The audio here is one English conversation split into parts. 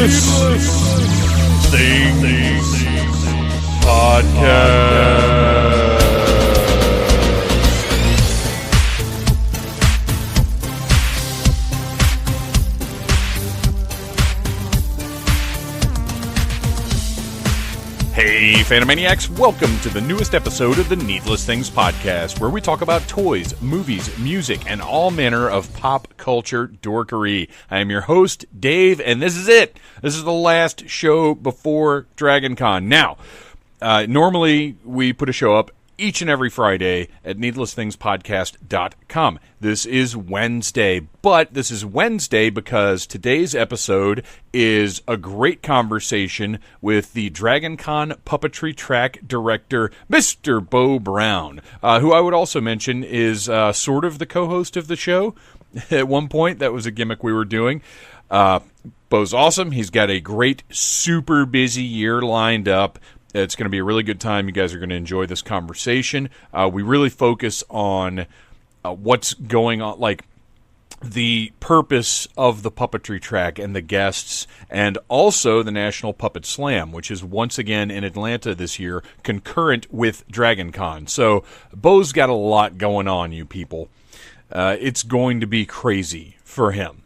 Things Podcast. Hey, Phantomaniacs, welcome to the newest episode of the Needless Things Podcast, where we talk about toys, movies, music, and all manner of pop culture dorkery. I am your host, Dave, and this is it. This is the last show before Dragon Con. Now, normally we put a show up each and every Friday at needlessthingspodcast.com. This is Wednesday, but this is Wednesday because today's episode is a great conversation with the Dragon Con Puppetry Track director, Mr. Beau Brown, who I would also mention is sort of the co-host of the show. At one point, that was a gimmick we were doing. Beau's awesome. He's got a great, super busy year lined up. It's going to be a really good time. You guys are going to enjoy this conversation. We really focus on what's going on, like the purpose of the Puppetry Track and the guests, and also the National Puppet Slam, which is once again in Atlanta this year, concurrent with Dragon Con. So Beau's got a lot going on, you people. It's going to be crazy for him.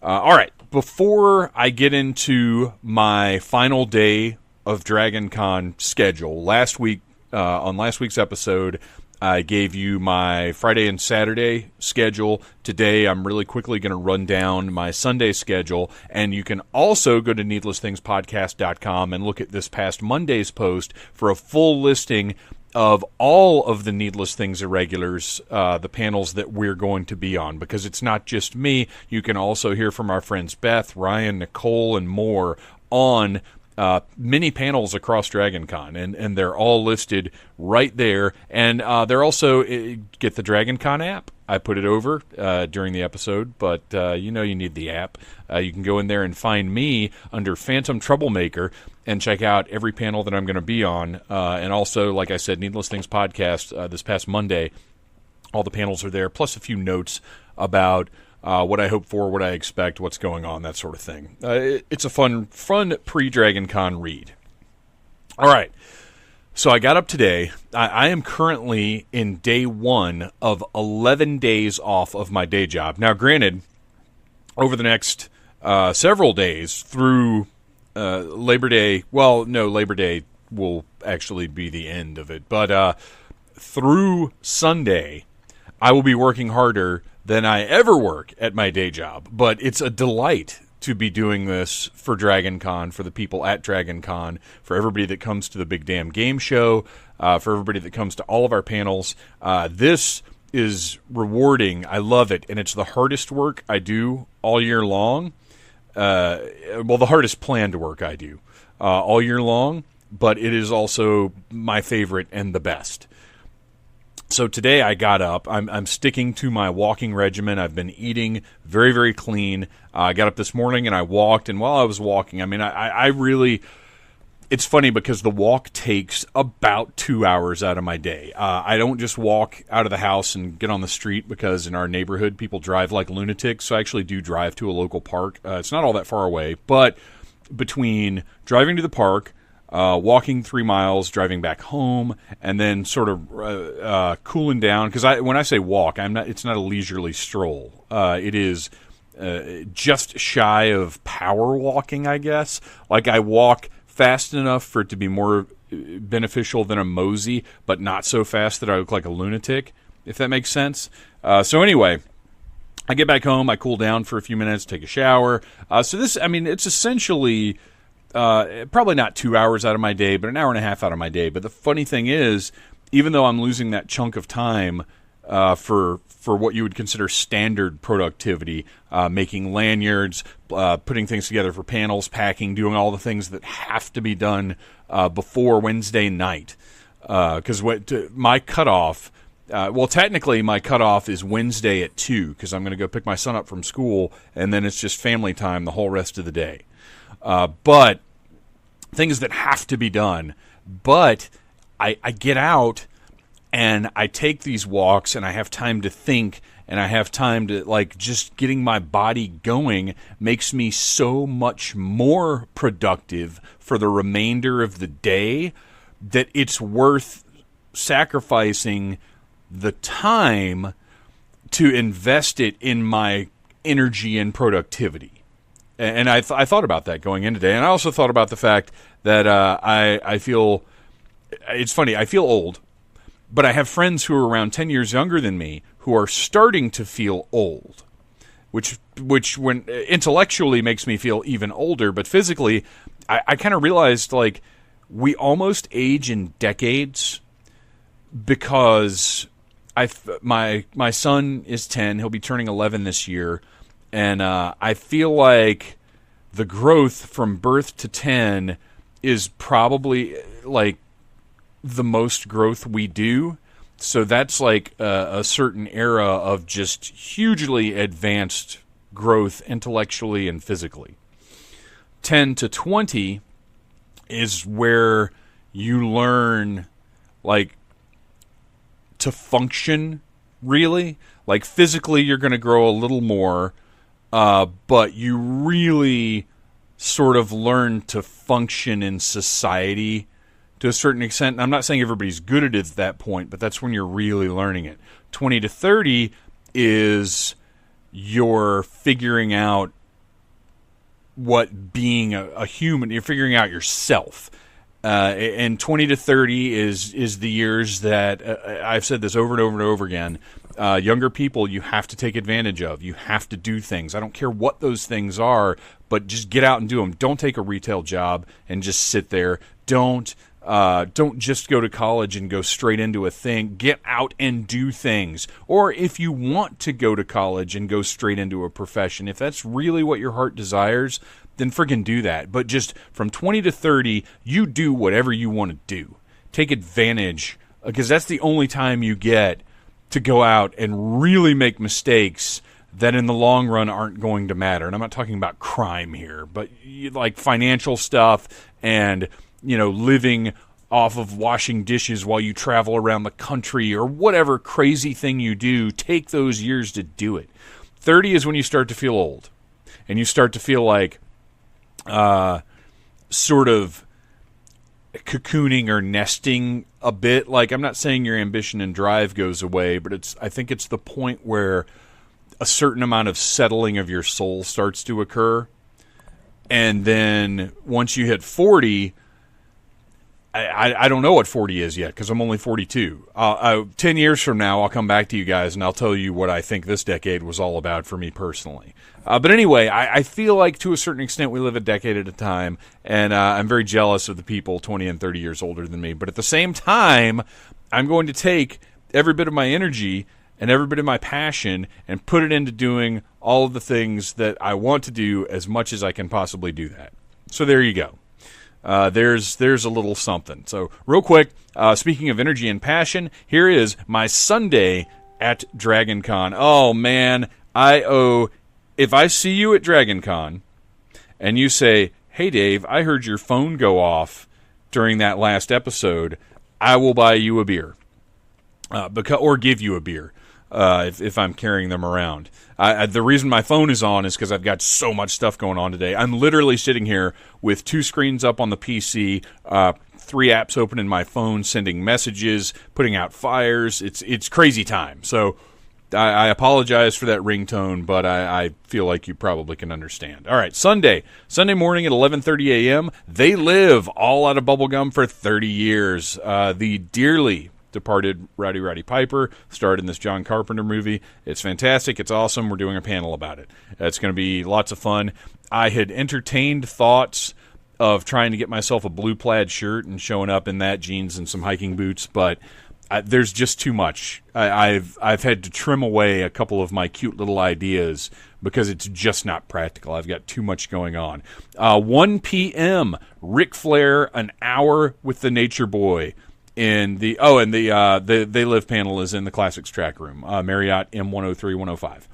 All right, before I get into my final day of Dragon Con schedule. Last week, on last week's episode, I gave you my Friday and Saturday schedule. Today, I'm really quickly going to run down my Sunday schedule, and you can also go to needlessthingspodcast.com and look at this past Monday's post for a full listing of all of the Needless Things Irregulars, the panels that we're going to be on, because it's not just me. You can also hear from our friends Beth, Ryan, Nicole, and more on many panels across Dragon Con, and they're all listed right there. And they're also, get the Dragon Con app. I put it over during the episode, but you know you need the app. You can go in there and find me under Phantom Troublemaker and check out every panel that I'm going to be on. And also, like I said, Needless Things Podcast this past Monday, all the panels are there, plus a few notes about what I hope for, what I expect, what's going on, that sort of thing. It's a fun pre-Dragon Con read. All right, so I got up today. I am currently in day one of 11 days off of my day job. Now, granted, over the next several days through Labor Day, well, no, Labor Day will actually be the end of it, but through Sunday, I will be working harder than I ever work at my day job. But it's a delight to be doing this for Dragon Con, for the people at Dragon Con, for everybody that comes to the Big Damn Game Show, for everybody that comes to all of our panels. This is rewarding. I love it. And it's the hardest work I do all year long. Well, the hardest planned work I do all year long. But it is also my favorite and the best. So today I got up. I'm sticking to my walking regimen. I've been eating very, very clean. I got up this morning and I walked. And while I was walking, I mean, I really, it's funny because the walk takes about 2 hours out of my day. I don't just walk out of the house and get on the street because in our neighborhood people drive like lunatics. So I actually do drive to a local park. It's not all that far away, but between driving to the park, walking 3 miles, driving back home, and then sort of cooling down. Because when I say walk, it's not a leisurely stroll. It is just shy of power walking, I guess. Like I walk fast enough for it to be more beneficial than a mosey, but not so fast that I look like a lunatic, if that makes sense. So anyway, I get back home, I cool down for a few minutes, take a shower. So this, I mean, it's essentially probably not 2 hours out of my day, but an hour and a half out of my day. But the funny thing is, even though I'm losing that chunk of time for what you would consider standard productivity, making lanyards, putting things together for panels, packing, doing all the things that have to be done before Wednesday night. Because my cutoff, well, technically my cutoff is Wednesday at 2, because I'm going to go pick my son up from school, and then it's just family time the whole rest of the day. But things that have to be done. But I get out and I take these walks and I have time to think and I have time to, like, just getting my body going makes me so much more productive for the remainder of the day that it's worth sacrificing the time to invest it in my energy and productivity. And I thought about that going in today. And I also thought about the fact that I feel, it's funny, I feel old, but I have friends who are around 10 years younger than me who are starting to feel old, which when intellectually makes me feel even older, but physically, I kind of realized, like, we almost age in decades because my son is 10, he'll be turning 11 this year, and I feel like the growth from birth to 10 is probably, like, the most growth we do. So that's like a certain era of just hugely advanced growth intellectually and physically. 10 to 20 is where you learn, like, to function, really. Like, physically you're going to grow a little more, but you really sort of learn to function in society to a certain extent. I'm not saying everybody's good at it at that point, but that's when you're really learning it. 20 to 30 is you're figuring out what being a human, you're figuring out yourself. And 20 to 30 is the years that, I've said this over and over and over again, younger people you have to take advantage of. You have to do things. I don't care what those things are, but just get out and do them. Don't take a retail job and just sit there. Don't just go to college and go straight into a thing. Get out and do things. Or if you want to go to college and go straight into a profession, if that's really what your heart desires, then friggin' do that. But just from 20 to 30, you do whatever you want to do. Take advantage, because that's the only time you get to go out and really make mistakes that in the long run aren't going to matter. And I'm not talking about crime here, but like financial stuff and, you know, living off of washing dishes while you travel around the country or whatever crazy thing you do. Take those years to do it. 30 is when you start to feel old and you start to feel like sort of cocooning or nesting a bit. Like, I'm not saying your ambition and drive goes away, but I think it's the point where a certain amount of settling of your soul starts to occur. And then once you hit 40, I don't know what 40 is yet because I'm only 42. 10 years from now, I'll come back to you guys and I'll tell you what I think this decade was all about for me personally. But anyway, I feel like to a certain extent we live a decade at a time, and I'm very jealous of the people 20 and 30 years older than me. But at the same time, I'm going to take every bit of my energy and every bit of my passion and put it into doing all of the things that I want to do as much as I can possibly do that. So there you go. There's a little something. So real quick, speaking of energy and passion, here is my Sunday at Dragon Con. Oh man, if I see you at Dragon Con and you say, "Hey Dave, I heard your phone go off during that last episode," I will buy you a beer, or give you a beer. If I'm carrying them around. The reason my phone is on is because I've got so much stuff going on today. I'm literally sitting here with 2 screens up on the PC, 3 apps open in my phone, sending messages, putting out fires. It's crazy time. So I apologize for that ringtone, but I feel like you probably can understand. All right, Sunday morning at 11:30 a.m., They Live, all out of bubblegum for 30 years. The dearly departed Rowdy Piper starred in this John Carpenter movie. It's fantastic. It's awesome. We're doing a panel about it. It's going to be lots of fun. I had entertained thoughts of trying to get myself a blue plaid shirt and showing up in that, jeans and some hiking boots, but there's just too much. I've had to trim away a couple of my cute little ideas because it's just not practical. I've got too much going on. 1 p.m., Ric Flair, an hour with the Nature Boy. The They Live panel is in the Classics Track Room, Marriott M103 105.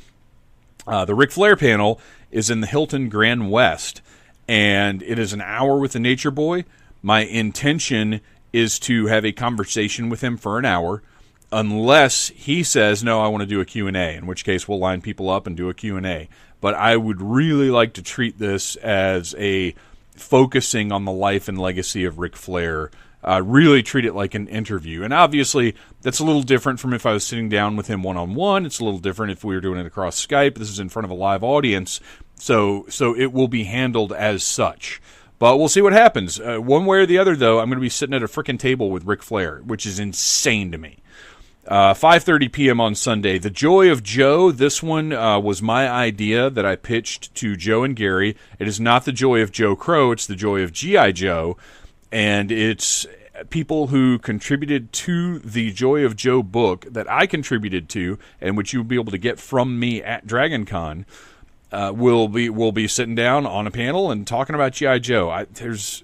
The Ric Flair panel is in the Hilton Grand West, and it is an hour with the Nature Boy. My intention is to have a conversation with him for an hour, unless he says, no, I want to do a Q&A, in which case we'll line people up and do a Q&A. But I would really like to treat this as a focusing on the life and legacy of Ric Flair. Really treat it like an interview. And obviously, that's a little different from if I was sitting down with him one-on-one. It's a little different if we were doing it across Skype. This is in front of a live audience, so it will be handled as such. But we'll see what happens. One way or the other, though, I'm going to be sitting at a frickin' table with Ric Flair, which is insane to me. 5:30 p.m. on Sunday. The Joy of Joe. This one was my idea that I pitched to Joe and Gary. It is not the Joy of Joe Crow. It's the Joy of G.I. Joe. And it's people who contributed to the Joy of Joe book that I contributed to, and which you'll be able to get from me at DragonCon. We'll be sitting down on a panel and talking about G.I. Joe. There's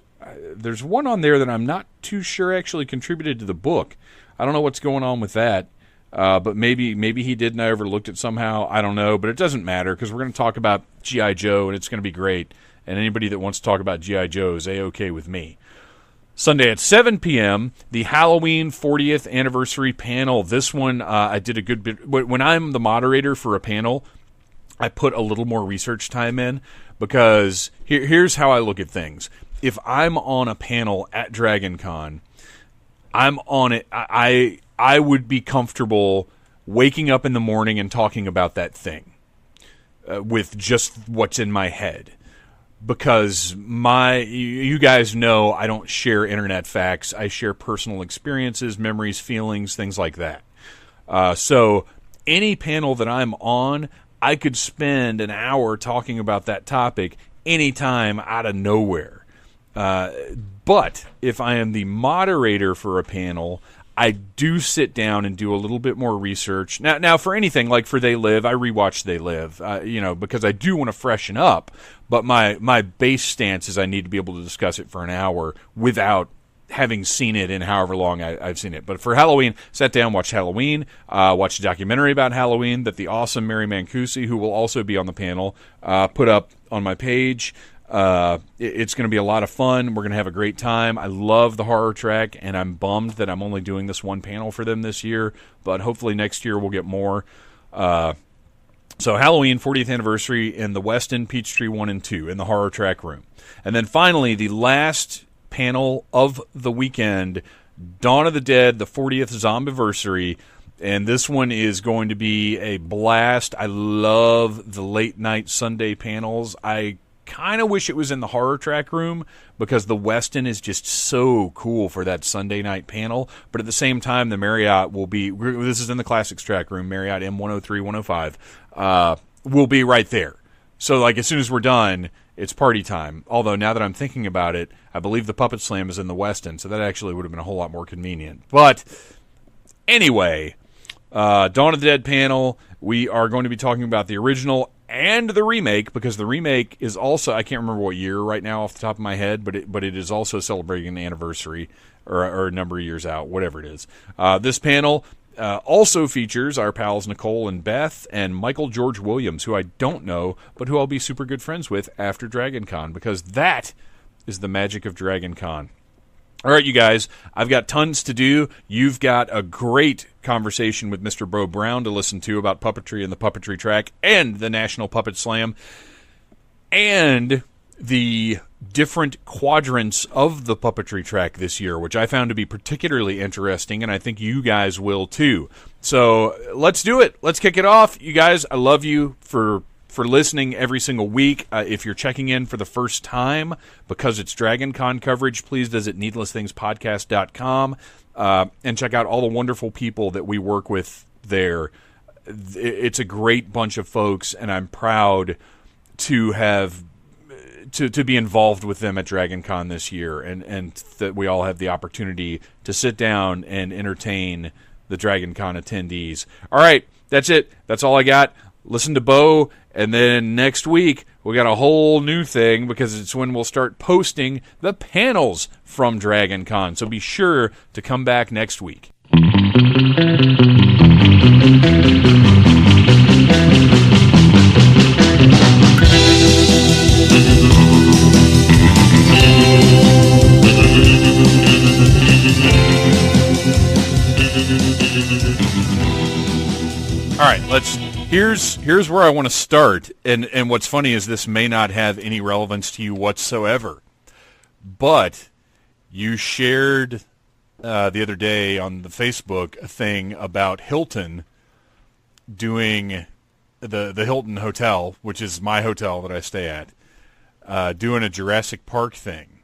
one on there that I'm not too sure actually contributed to the book. I don't know what's going on with that, but maybe he did and I overlooked it somehow. I don't know, but it doesn't matter because we're going to talk about G.I. Joe and it's going to be great. And anybody that wants to talk about G.I. Joe is A-OK with me. Sunday at 7 p.m., the Halloween 40th anniversary panel. This one I did a good bit. When I'm the moderator for a panel, I put a little more research time in because here's how I look at things. If I'm on a panel at DragonCon, I'm on it. I would be comfortable waking up in the morning and talking about that thing with just what's in my head. Because you guys know I don't share internet facts. I share personal experiences, memories, feelings, things like that. So any panel that I'm on, I could spend an hour talking about that topic anytime out of nowhere. But if I am the moderator for a panel, I do sit down and do a little bit more research. Now for anything, like for They Live, I rewatch They Live, because I do want to freshen up. But my base stance is I need to be able to discuss it for an hour without having seen it in however long I've seen it. But for Halloween, sat down, watched Halloween, watched a documentary about Halloween that the awesome Mary Mancusi, who will also be on the panel, put up on my page. It's going to be a lot of fun. We're going to have a great time. I love the horror track, and I'm bummed that I'm only doing this one panel for them this year, but hopefully next year we'll get more. So Halloween 40th anniversary in the Westin Peachtree 1 and 2 in the horror track room. And then finally, the last panel of the weekend, Dawn of the Dead, the 40th Zombiversary. And this one is going to be a blast. I love the late night Sunday panels. I kind of wish it was in the horror track room because the Westin is just so cool for that Sunday night panel. But at the same time, the Marriott will be, this is in the classics track room, Marriott M103, 105, will be right there. So like as soon as we're done, it's party time. Although now that I'm thinking about it, I believe the Puppet Slam is in the Westin, so that actually would have been a whole lot more convenient. But anyway, Dawn of the Dead panel, we are going to be talking about the original and the remake, because the remake is also, I can't remember what year right now off the top of my head, but it is also celebrating an anniversary or a number of years out, whatever it is. This panel also features our pals Nicole and Beth and Michael George Williams, who I don't know, but who I'll be super good friends with after DragonCon, because that is the magic of DragonCon. All right, you guys, I've got tons to do. You've got a great conversation with Mr. Beau Brown to listen to about puppetry and the Puppetry Track and the National Puppet Slam and the different quadrants of the Puppetry Track this year, which I found to be particularly interesting, and I think you guys will too. So let's do it. Let's kick it off. You guys, I love you for listening every single week. If you're checking in for the first time because it's DragonCon coverage, please visit needlessthingspodcast.com and check out all the wonderful people that we work with there. It's a great bunch of folks, and I'm proud to have to be involved with them at DragonCon this year, and that we all have the opportunity to sit down and entertain the DragonCon attendees. All right, that's it. That's all I got. Listen to Beau, and then next week we got a whole new thing because it's when we'll start posting the panels from DragonCon. So be sure to come back next week. Here's where I want to start, and what's funny is this may not have any relevance to you whatsoever, but you shared the other day on the Facebook a thing about Hilton doing the Hilton Hotel, which is my hotel that I stay at, doing a Jurassic Park thing.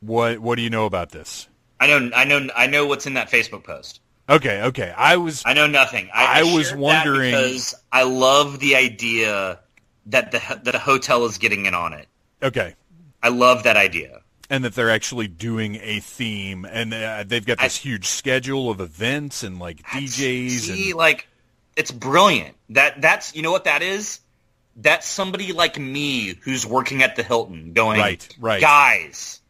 What do you know about this? I know what's in that Facebook post. Okay. I know nothing. I was wondering because I love the idea that a hotel is getting in on it. Okay. I love that idea. And that they're actually doing a theme, and they've got this huge schedule of events and like DJs. It's brilliant. That's you know what that is? That's somebody like me who's working at the Hilton going, right. Guys,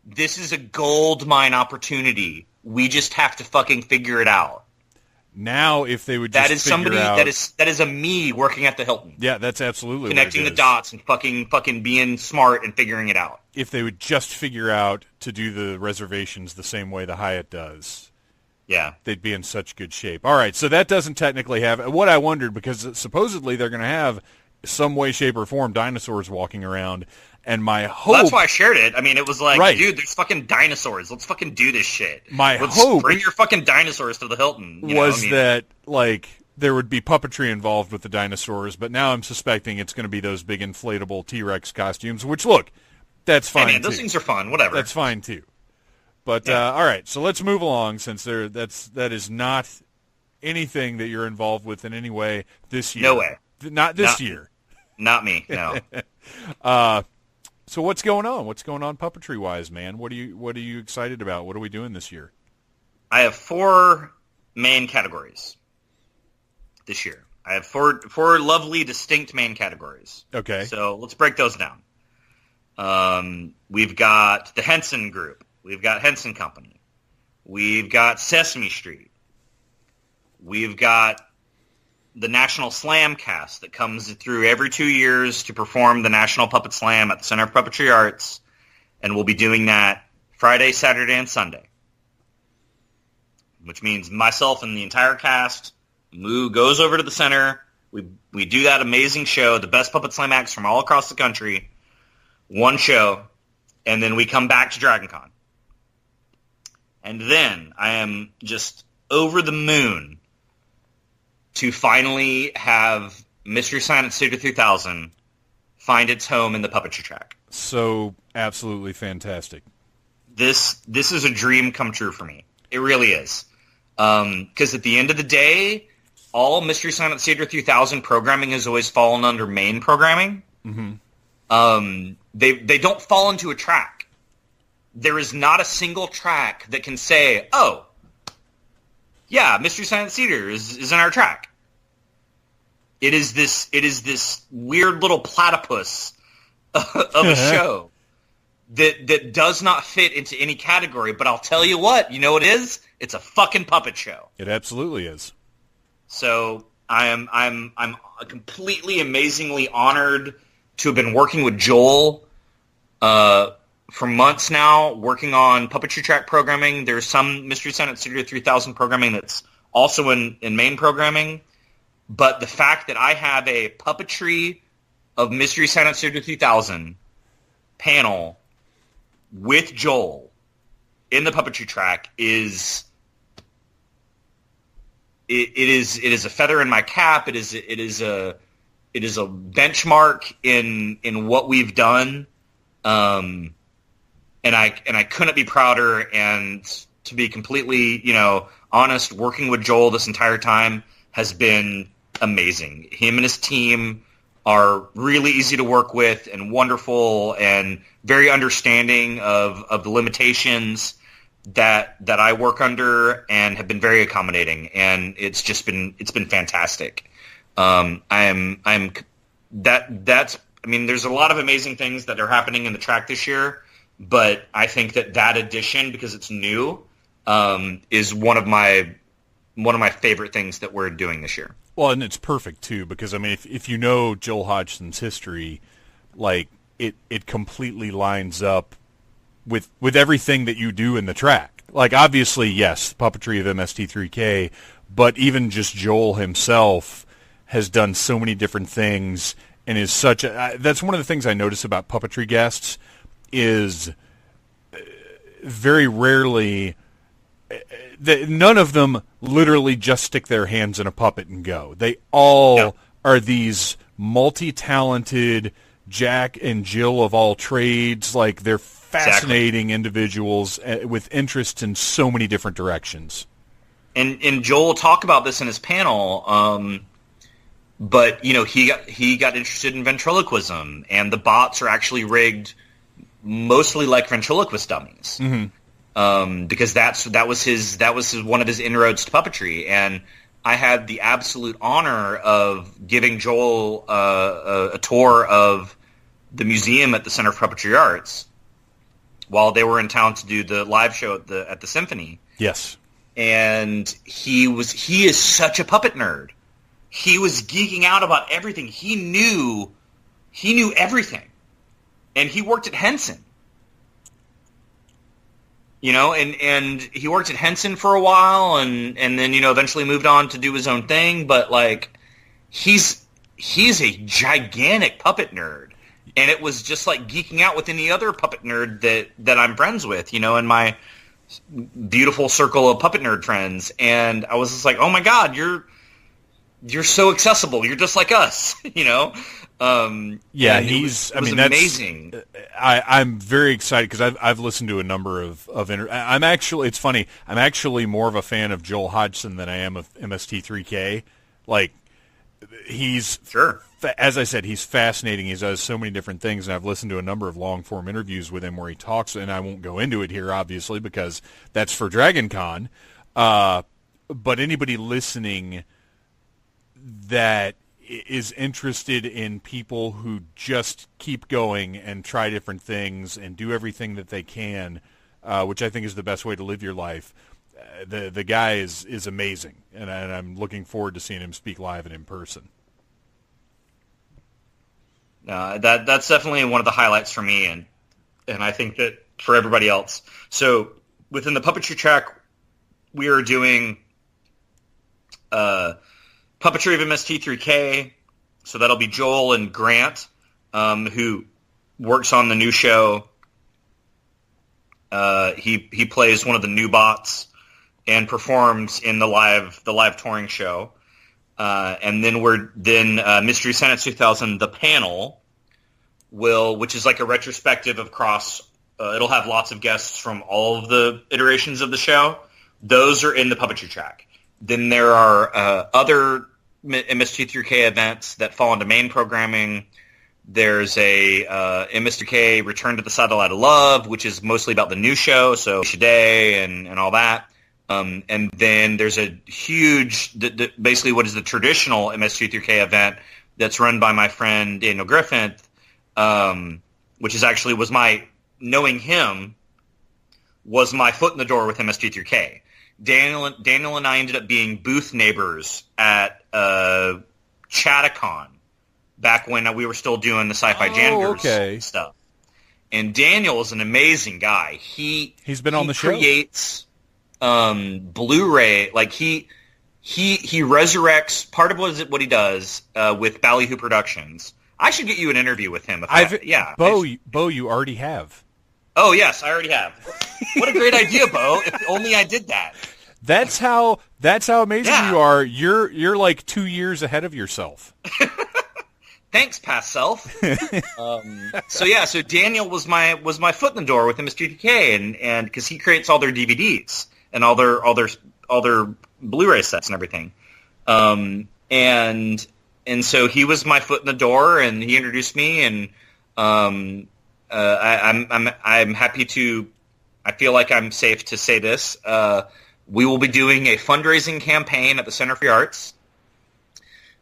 this is a gold mine opportunity. We just have to fucking figure it out. Now, if they would just that is somebody out, that is a me working at the Hilton. Yeah, that's absolutely connecting the dots and fucking being smart and figuring it out. If they would just figure out to do the reservations the same way the Hyatt does, yeah, they'd be in such good shape. All right, so that doesn't technically have what I wondered, because supposedly they're going to have some way, shape, or form dinosaurs walking around. And my hope... Well, that's why I shared it. I mean, it was like, right. Dude, there's fucking dinosaurs. Let's fucking do this shit. Let's hope... Bring your fucking dinosaurs to the Hilton. That, there would be puppetry involved with the dinosaurs, but now I'm suspecting it's going to be those big inflatable T-Rex costumes, which, look, that's fine, hey, man, those things are fun. Whatever. That's fine, too. But, all right, so let's move along, since that is not anything that you're involved with in any way this year. No way. Not this year. Not me, no. So what's going on? What's going on puppetry-wise, man? What are you excited about? What are we doing this year? I have 4 main categories this year. I have four lovely, distinct main categories. Okay. So let's break those down. We've got the Henson Group. We've got Henson Company. We've got Sesame Street. We've got the National Slam cast that comes through every 2 years to perform the National Puppet Slam at the Center of Puppetry Arts, and we'll be doing that Friday, Saturday, and Sunday, which means myself and the entire cast, Moo goes over to the center, we do that amazing show, the best Puppet Slam acts from all across the country, one show, and then we come back to DragonCon. And then I am just over the moon to finally have Mystery Science Theater 3000 find its home in the Puppetry Track. So absolutely fantastic. This is a dream come true for me. It really is. Because at the end of the day, all Mystery Science Theater 3000 programming has always fallen under main programming. Mm-hmm. They don't fall into a track. There is not a single track that can say, oh, yeah, Mystery Science Theater is in our track. It is this weird little platypus of a show that does not fit into any category. But I'll tell you what, you know what it is? It's a fucking puppet show. It absolutely is. So I'm completely amazingly honored to have been working with Joel for months now, working on Puppetry Track programming. There's some Mystery Science Theater 3000 programming that's also in main programming. But the fact that I have a Puppetry of Mystery Science Theater 3000 panel with Joel in the Puppetry Track is it is a feather in my cap. It is a benchmark in what we've done. And I couldn't be prouder. And to be completely, honest, working with Joel this entire time has been amazing. Him and his team are really easy to work with and wonderful and very understanding of the limitations that I work under, and have been very accommodating. And it's been fantastic. There's a lot of amazing things that are happening in the track this year. But I think that addition, because it's new, is one of my favorite things that we're doing this year. Well, and it's perfect too, because if you know Joel Hodgson's history, it completely lines up with everything that you do in the track. Obviously, yes, puppetry of MST3K, but even just Joel himself has done so many different things and is such a... that's one of the things I notice about puppetry guests is very rarely... none of them literally just stick their hands in a puppet and go. They all are these multi-talented Jack and Jill of all trades. Like, they're fascinating individuals with interests in so many different directions. And Joel will talk about this in his panel, but he got interested in ventriloquism, and the bots are actually rigged mostly like ventriloquist dummies. Mm-hmm. Because that was one of his inroads to puppetry, and I had the absolute honor of giving Joel a tour of the museum at the Center for Puppetry Arts while they were in town to do the live show at the Symphony. Yes. And he is such a puppet nerd. He was geeking out about everything. He knew everything. And he worked at Henson. And he worked at Henson for a while and then, eventually moved on to do his own thing. But, like, he's a gigantic puppet nerd. And it was just like geeking out with any other puppet nerd that I'm friends with, in my beautiful circle of puppet nerd friends. And I was just like, oh my God, you're so accessible. You're just like us, Yeah, he's. It was amazing. I'm very excited because I've listened to a number of I'm actually. It's funny. I'm actually more of a fan of Joel Hodgson than I am of MST3K. Like, he's sure. As I said, he's fascinating. He does so many different things, and I've listened to a number of long-form interviews with him where he talks, and I won't go into it here, obviously, because that's for Dragon Con. But anybody listening that is interested in people who just keep going and try different things and do everything that they can, which I think is the best way to live your life, the guy is amazing, and I'm looking forward to seeing him speak live and in person. That's definitely one of the highlights for me, and I think that for everybody else. So within the Puppetry Track, we are doing Puppetry of MST3K, so that'll be Joel and Grant, who works on the new show. He plays one of the new bots and performs in the live touring show. And then Mystery Science 2000, the panel which is like a retrospective across. It'll have lots of guests from all of the iterations of the show. Those are in the Puppetry Track. Then there are other MST3K events that fall into main programming. There's a MST3K Return to the Satellite of Love, which is mostly about the new show, so Shade and all that. And then there's a huge, basically what is the traditional MST3K event that's run by my friend Daniel Griffin, which is actually knowing him was my foot in the door with MST3K. Daniel and I ended up being booth neighbors at Chattacon back when we were still doing the Sci-Fi Janitors stuff. And Daniel is an amazing guy. He's been on the show. He creates Blu-ray, like he resurrects part of what he does with Ballyhoo Productions. I should get you an interview with him. Beau, you already have. Oh yes, I already have. What a great idea, Beau! If only I did that. That's how amazing you are. You're like 2 years ahead of yourself. Thanks, past self. So Daniel was my foot in the door with MST3K, and because he creates all their DVDs and all their Blu-ray sets and everything, and so he was my foot in the door, and he introduced me, and I'm happy to. I feel like I'm safe to say this. We will be doing a fundraising campaign at the Center for the Arts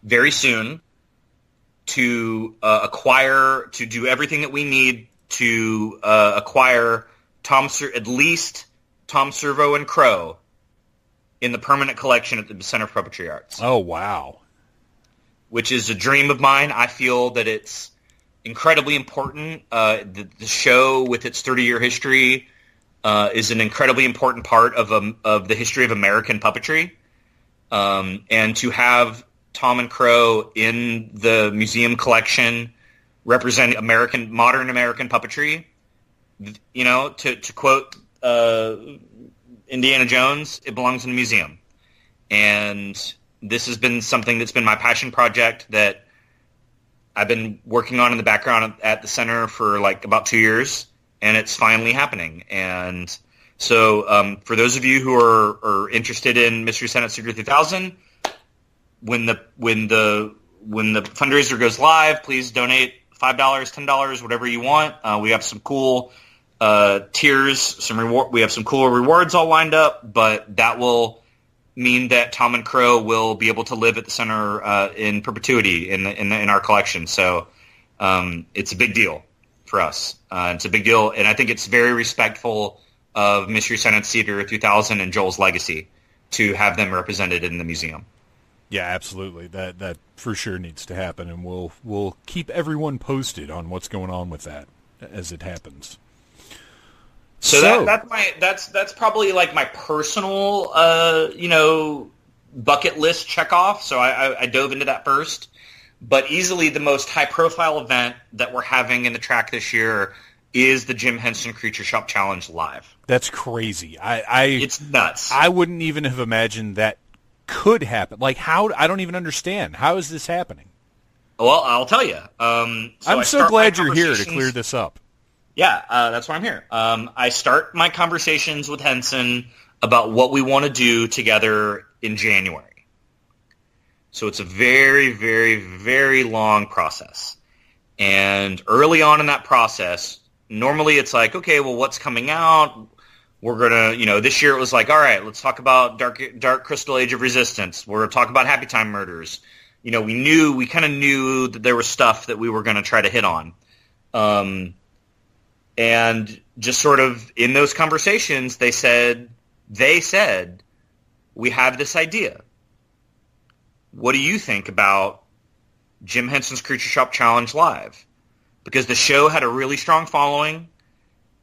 very soon to do everything that we need to acquire at least Tom Servo and Crow in the permanent collection at the Center for Puppetry Arts. Oh, wow. Which is a dream of mine. I feel that it's incredibly important. The show, with its 30-year history, is an incredibly important part of the history of American puppetry. and to have Tom and Crow in the museum collection representing modern American puppetry. You know, to quote Indiana Jones, it belongs in a museum. And this has been something that's been my passion project that I've been working on in the background at the center for like about 2 years, and it's finally happening. And so for those of you who are interested in Mystery Science Theater 3000, when the fundraiser goes live, please donate $5, $10, whatever you want. We have some cool tiers, we have some cool rewards all lined up, but that will mean that Tom and Crow will be able to live at the center in perpetuity in our collection. So it's a big deal for us. It's a big deal, and I think it's very respectful of Mystery Science Theater 3000 and Joel's legacy to have them represented in the museum. Yeah, absolutely. That for sure needs to happen, and we'll keep everyone posted on what's going on with that as it happens. So that's probably like my personal bucket list checkoff. So I dove into that first, but easily the most high profile event that we're having in the track this year is the Jim Henson Creature Shop Challenge live. That's crazy. It's nuts. I wouldn't even have imagined that could happen. Like, how? I don't even understand. How is this happening? Well, I'll tell you. I'm so glad you're here to clear this up. Yeah, that's why I'm here. I start my conversations with Henson about what we want to do together in January. So it's a very, very, very long process. And early on in that process, normally it's like, okay, well, what's coming out? We're going to, this year it was like, all right, let's talk about Dark Crystal Age of Resistance. We're going to talk about Happy Time Murders. We kind of knew that there was stuff that we were going to try to hit on. And just sort of in those conversations, they said, we have this idea. What do you think about Jim Henson's Creature Shop Challenge live? Because the show had a really strong following,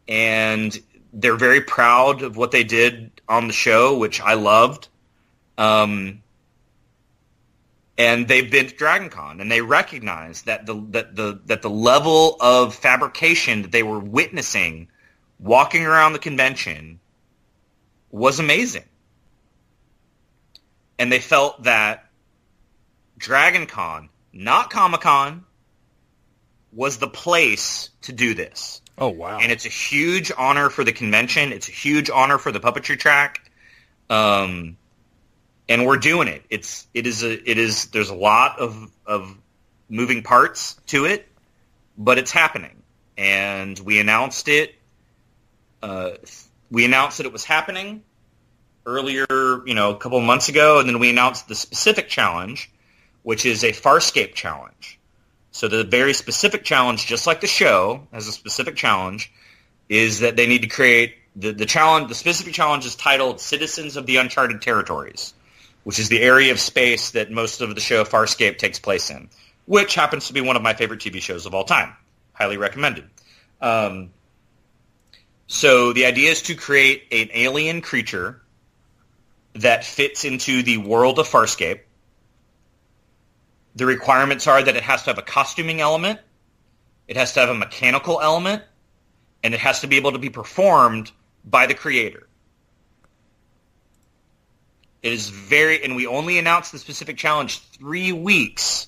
and they're very proud of what they did on the show, which I loved. And they've been to DragonCon, and they recognize that the level of fabrication that they were witnessing walking around the convention was amazing. And they felt that DragonCon, not Comic-Con, was the place to do this. Oh, wow. And it's a huge honor for the convention. It's a huge honor for the Puppetry Track. And we're doing it. There's a lot of moving parts to it, but it's happening. And we announced it. We announced that it was happening earlier, a couple of months ago, and then we announced the specific challenge, which is a Farscape challenge. So the very specific challenge, just like the show has a specific challenge, is that they need to create the challenge. The specific challenge is titled Citizens of the Uncharted Territories, which is the area of space that most of the show Farscape takes place in, which happens to be one of my favorite TV shows of all time. Highly recommended. So the idea is to create an alien creature that fits into the world of Farscape. The requirements are that it has to have a costuming element, it has to have a mechanical element, and it has to be able to be performed by the creator. It is and we only announced the specific challenge 3 weeks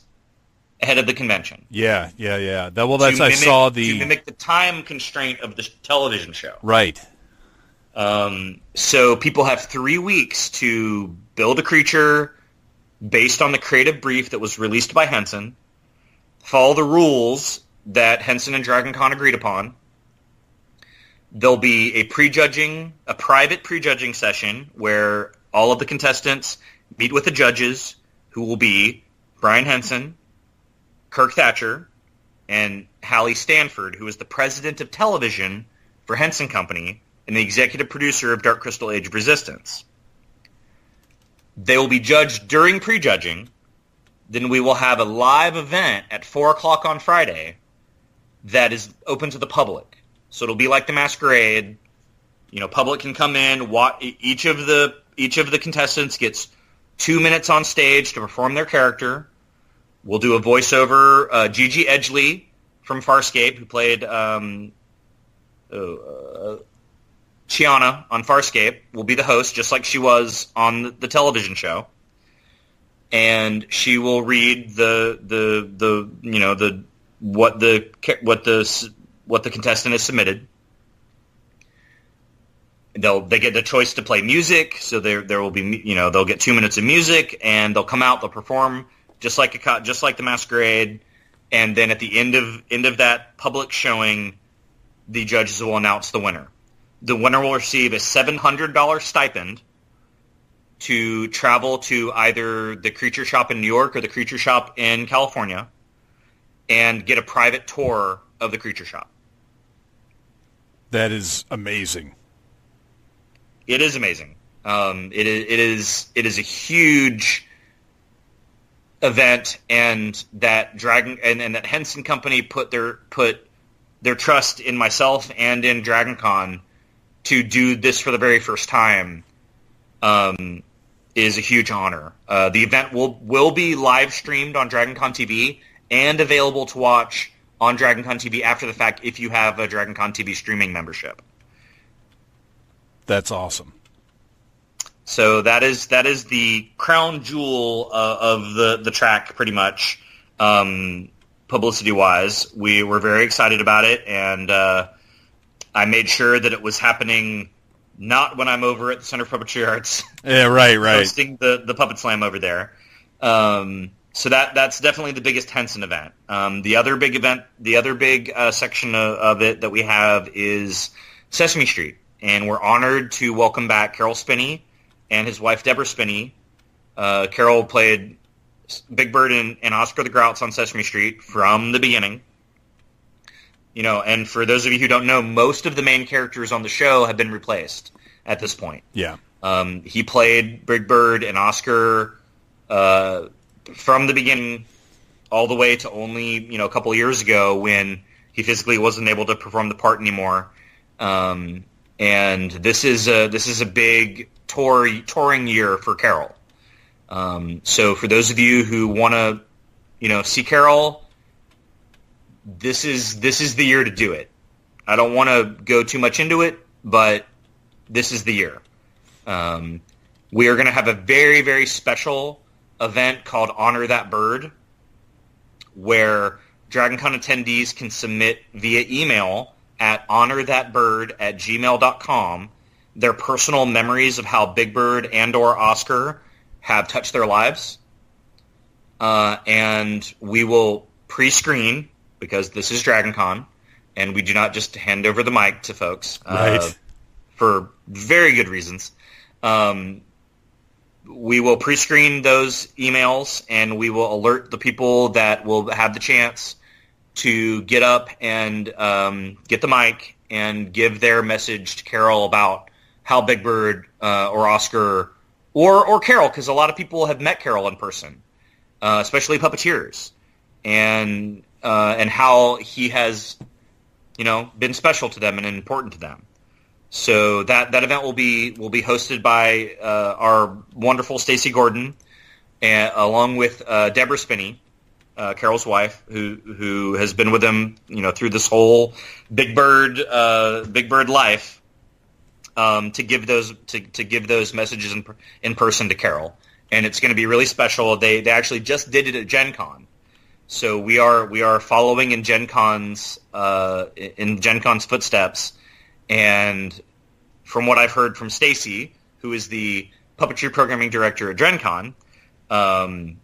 ahead of the convention. Yeah. I saw the... To mimic the time constraint of the television show. Right. So people have 3 weeks to build a creature based on the creative brief that was released by Henson, follow the rules that Henson and DragonCon agreed upon. There'll be a private prejudging session where all of the contestants meet with the judges, who will be Brian Henson, Kirk Thatcher, and Hallie Stanford, who is the president of television for Henson Company and the executive producer of Dark Crystal Age of Resistance. They will be judged during prejudging. Then we will have a live event at 4 o'clock on Friday that is open to the public. So it'll be like the Masquerade. Public can come in. Each of the contestants gets 2 minutes on stage to perform their character. We'll do a voiceover. Gigi Edgley from Farscape, who played Chiana on Farscape, will be the host, just like she was on the television show. And she will read what the contestant has submitted. They get the choice to play music, so there will be, they'll get 2 minutes of music, and they'll come out, they'll perform just like the Masquerade, and then at the end of that public showing, the judges will announce the winner. The winner will receive a $700 stipend to travel to either the Creature Shop in New York or the Creature Shop in California and get a private tour of the Creature Shop. That is amazing. It is amazing. It is a huge event, and that that Henson Company put their trust in myself and in DragonCon to do this for the very first time. Is a huge honor. The event will be live streamed on DragonCon TV and available to watch on DragonCon TV after the fact if you have a DragonCon TV streaming membership. That's awesome. So that is the crown jewel of the track, pretty much, publicity-wise. We were very excited about it, and I made sure that it was happening not when I'm over at the Center for Puppetry Arts. Yeah, right. Hosting the Puppet Slam over there. So that's definitely the biggest Henson event. The other big section of it that we have is Sesame Street, and we're honored to welcome back Carol Spinney and his wife Deborah Spinney. Carol played Big Bird and Oscar the Grouch on Sesame Street from the beginning. And for those of you who don't know, most of the main characters on the show have been replaced at this point. Yeah. He played Big Bird and Oscar from the beginning all the way to only, a couple of years ago when he physically wasn't able to perform the part anymore. And this is a big touring year for Carol. So for those of you who want to, see Carol, this is the year to do it. I don't want to go too much into it, but this is the year. We are going to have a very, very special event called Honor That Bird, where DragonCon attendees can submit via email at honorthatbird@gmail.com their personal memories of how Big Bird and or Oscar have touched their lives. And we will pre-screen, because this is DragonCon, and we do not just hand over the mic to folks. Right. For very good reasons. We will pre-screen those emails, and we will alert the people that will have the chance to get up and get the mic and give their message to Carol about how Big Bird or Oscar or Carol, because a lot of people have met Carol in person, especially puppeteers, and how he has, been special to them and important to them. So that event will be hosted by our wonderful Stacey Gordon, along with Deborah Spinney, Carol's wife, who has been with them, through this whole Big Bird life, to give those messages in person to Carol, and it's going to be really special. They actually just did it at Gen Con, so we are following in Gen Con's footsteps. And from what I've heard from Stacy, who is the puppetry programming director at Gen Con,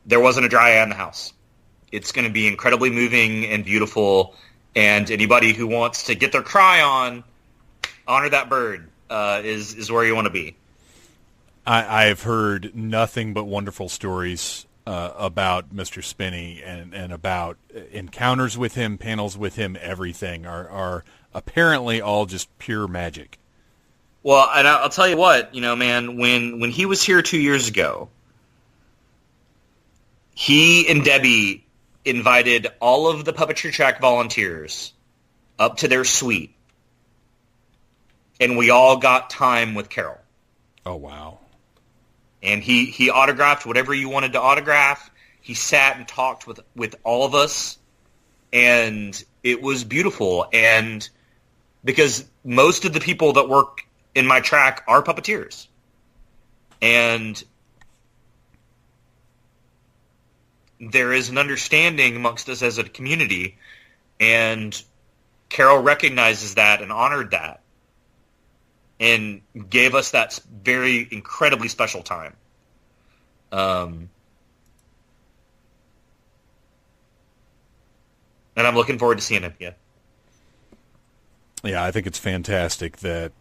there wasn't a dry eye in the house. It's going to be incredibly moving and beautiful, and anybody who wants to get their cry on, Honor That Bird is where you want to be. I've heard nothing but wonderful stories about Mr. Spinney and about encounters with him, panels with him. Everything are apparently all just pure magic. Well, and I'll tell you what, man, when he was here 2 years ago, he and Debbie invited all of the Puppetry Track volunteers up to their suite, and we all got time with Carol. Oh, wow. And he autographed whatever you wanted to autograph. He sat and talked with all of us, and it was beautiful. And because most of the people that work in my track are puppeteers. And there is an understanding amongst us as a community, and Carol recognizes that and honored that and gave us that very incredibly special time. And I'm looking forward to seeing it. Yeah. Yeah, I think it's fantastic that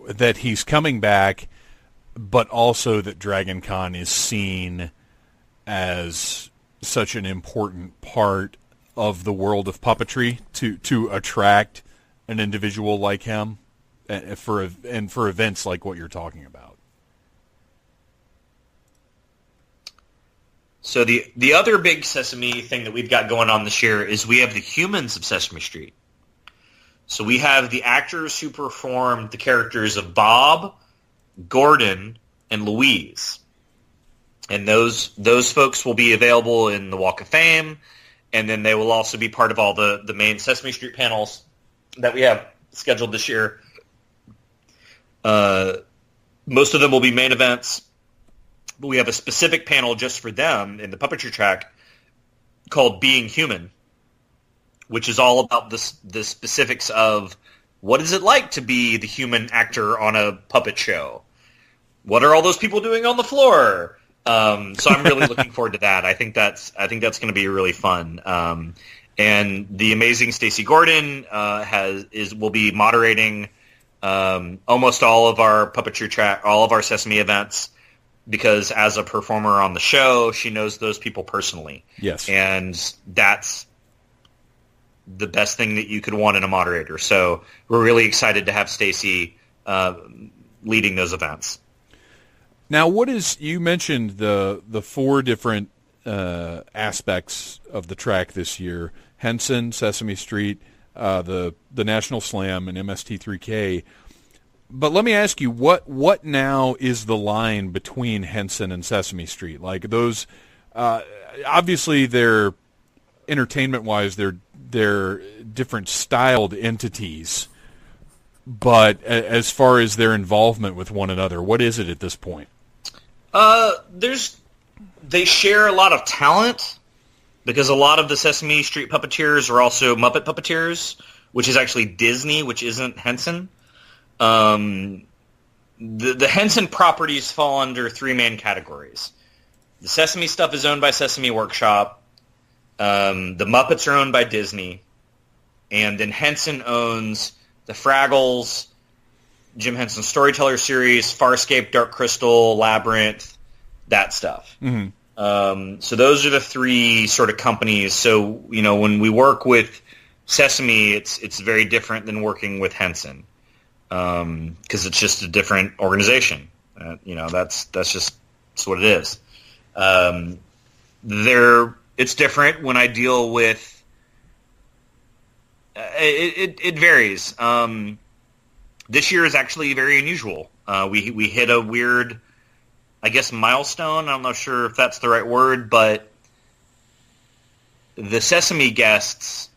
that he's coming back, but also that Dragon Con is seen as such an important part of the world of puppetry to attract an individual like him for events like what you're talking about. So the other big Sesame thing that we've got going on this year is we have the Humans of Sesame Street. So we have the actors who performed the characters of Bob, Gordon, and Louise. And those folks will be available in the Walk of Fame, and then they will also be part of all the main Sesame Street panels that we have scheduled this year. Most of them will be main events, but we have a specific panel just for them in the Puppetry Track called Being Human, which is all about the specifics of what is it like to be the human actor on a puppet show? What are all those people doing on the floor? So I'm really looking forward to that. I think that's going to be really fun. And the amazing Stacey Gordon will be moderating almost all of our Puppetry Track, all of our Sesame events, because as a performer on the show, she knows those people personally. Yes, and that's the best thing that you could want in a moderator. So we're really excited to have Stacey leading those events. Now, you mentioned the four different aspects of the track this year: Henson, Sesame Street, the National Slam, and MST3K. But let me ask you, what now is the line between Henson and Sesame Street? Like those, obviously they're entertainment-wise, they're different styled entities. But as far as their involvement with one another, what is it at this point? They share a lot of talent, because a lot of the Sesame Street puppeteers are also Muppet puppeteers, which is actually Disney, which isn't Henson. The Henson properties fall under three main categories. The Sesame stuff is owned by Sesame Workshop. The Muppets are owned by Disney. And then Henson owns the Fraggles, Jim Henson's Storyteller series, Farscape, Dark Crystal, Labyrinth, that stuff. Mm-hmm. So those are the three sort of companies. So, when we work with Sesame, it's very different than working with Henson, because it's just a different organization. That's what it is. It's different when I deal with. It varies. This year is actually very unusual. We hit a weird, I guess, milestone. I'm not sure if that's the right word, but the Sesame guests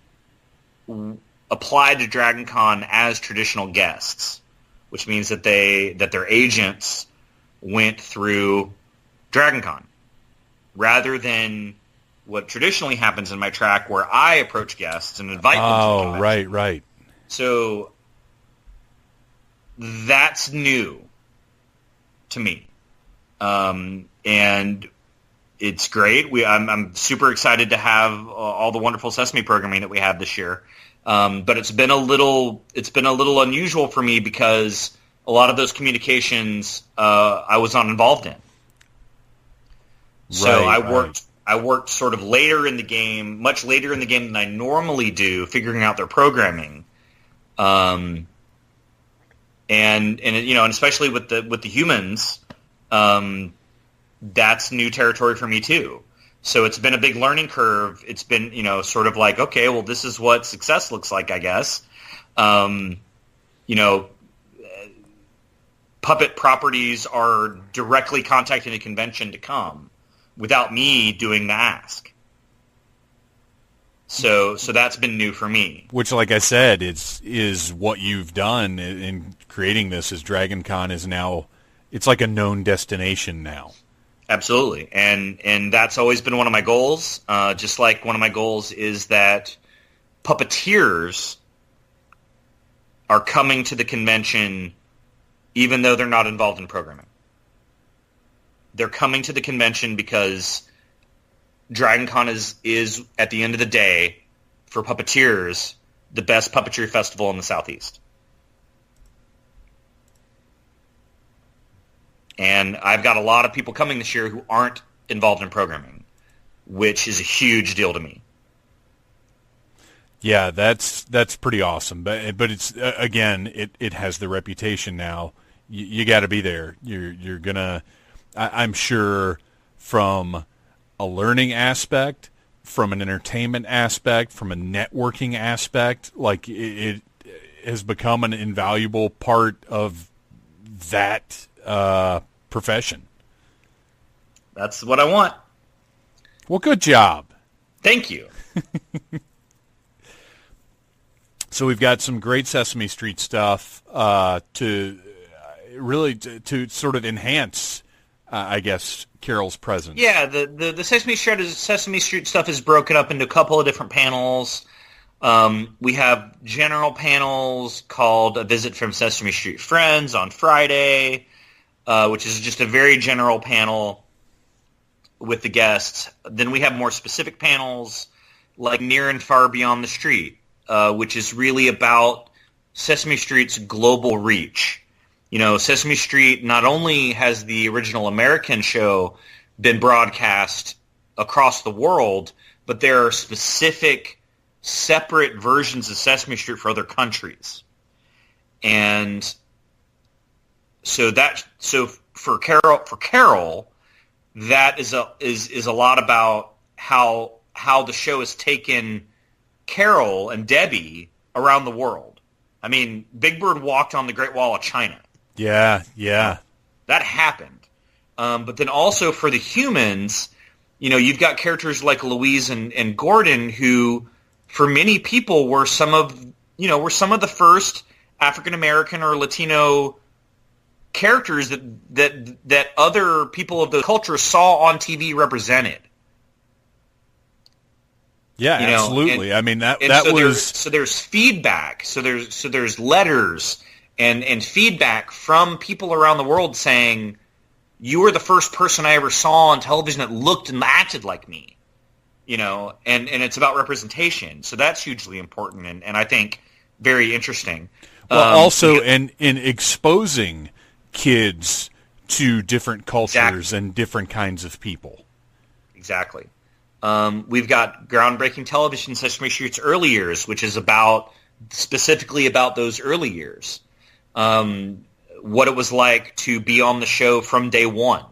applied to Dragon Con as traditional guests, which means that their agents went through Dragon Con rather than what traditionally happens in my track, where I approach guests and invite them to the convention. Right. So that's new to me, and it's great. I'm super excited to have all the wonderful Sesame programming that we have this year. But it's been a little unusual for me, because a lot of those communications I was not involved in. So I worked sort of later in the game, much later in the game than I normally do, figuring out their programming. And especially with the Humans, that's new territory for me too. So it's been a big learning curve. It's been, sort of like, okay, well, this is what success looks like, I guess. puppet properties are directly contacting the convention to come without me doing the ask. So that's been new for me. Which, like I said, is what you've done in creating this. Is Dragon Con is now, it's like a known destination now. Absolutely, and that's always been one of my goals. Just like one of my goals is that puppeteers are coming to the convention even though they're not involved in programming. They're coming to the convention because Dragon Con is at the end of the day, for puppeteers, the best puppetry festival in the Southeast. And I've got a lot of people coming this year who aren't involved in programming, which is a huge deal to me. Yeah, that's pretty awesome. But it's again, it has the reputation now. You got to be there. You're gonna. I'm sure from a learning aspect, from an entertainment aspect, from a networking aspect, like it has become an invaluable part of that profession. That's what I want. Well, good job. Thank you. So we've got some great Sesame Street stuff to sort of enhance, I guess, Carol's presence. Yeah, the Sesame Street stuff is broken up into a couple of different panels. We have general panels called A Visit from Sesame Street Friends on Friday, which is just a very general panel with the guests. Then we have more specific panels like Near and Far Beyond the Street, which is really about Sesame Street's global reach. You know, Sesame Street not only has the original American show been broadcast across the world, but there are specific separate versions of Sesame Street for other countries. And so for Carol, that is a lot about how the show has taken Carol and Debbie around the world. I mean, Big Bird walked on the Great Wall of China. Yeah. That happened. But then also for the humans, you know, you've got characters like Louise and Gordon who, for many people, were some of the first African American or Latino characters that other people of the culture saw on TV represented. Yeah, you know, absolutely. And, I mean that so was there's feedback. So there's letters and feedback from people around the world saying, you were the first person I ever saw on television that looked and acted like me. You know, and it's about representation. So that's hugely important and I think very interesting. Well, also in exposing kids to different cultures and different kinds of people. Exactly. We've got groundbreaking television, Sesame Street's early years, which is specifically about those early years. What it was like to be on the show from day one.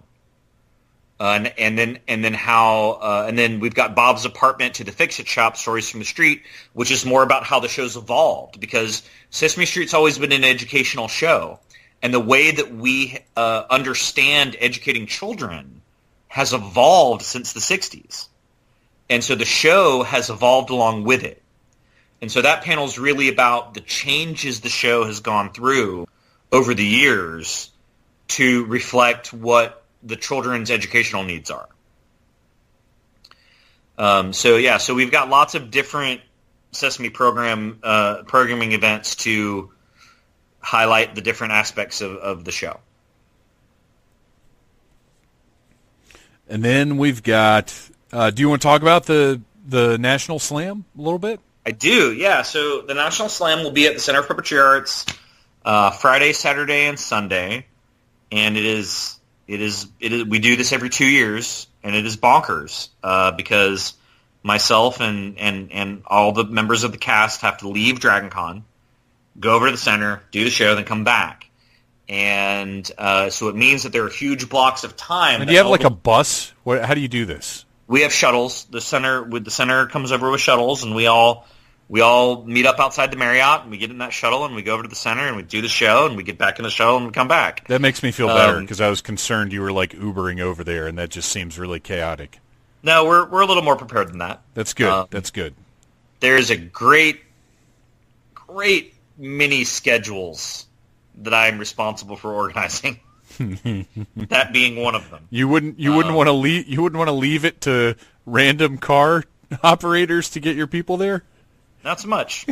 And then we've got Bob's Apartment to the Fix-It Shop, Stories from the Street, which is more about how the show's evolved, because Sesame Street's always been an educational show. And the way that we understand educating children has evolved since the 60s. And so the show has evolved along with it. And so that panel is really about the changes the show has gone through over the years to reflect what the children's educational needs are. So we've got lots of different Sesame programming events to highlight the different aspects of the show. And then we've got, do you want to talk about the National Slam a little bit? I do, yeah. So the National Slam will be at the Center for Puppetry Arts Friday, Saturday, and Sunday. And it is we do this every 2 years, and it is bonkers because myself and all the members of the cast have to leave Dragon Con, go over to the center, do the show, then come back. And so it means that there are huge blocks of time. And do you have like a bus? How do you do this? We have shuttles. The center comes over with shuttles, and we all we all meet up outside the Marriott, and we get in that shuttle, and we go over to the center, and we do the show, and we get back in the shuttle, and we come back. That makes me feel better, because I was concerned you were like Ubering over there, and that just seems really chaotic. No, we're a little more prepared than that. That's good. That's good. There's a great mini schedules that I am responsible for organizing. That being one of them. You wouldn't want to leave. You wouldn't want to leave it to random car operators to get your people there. Not so much.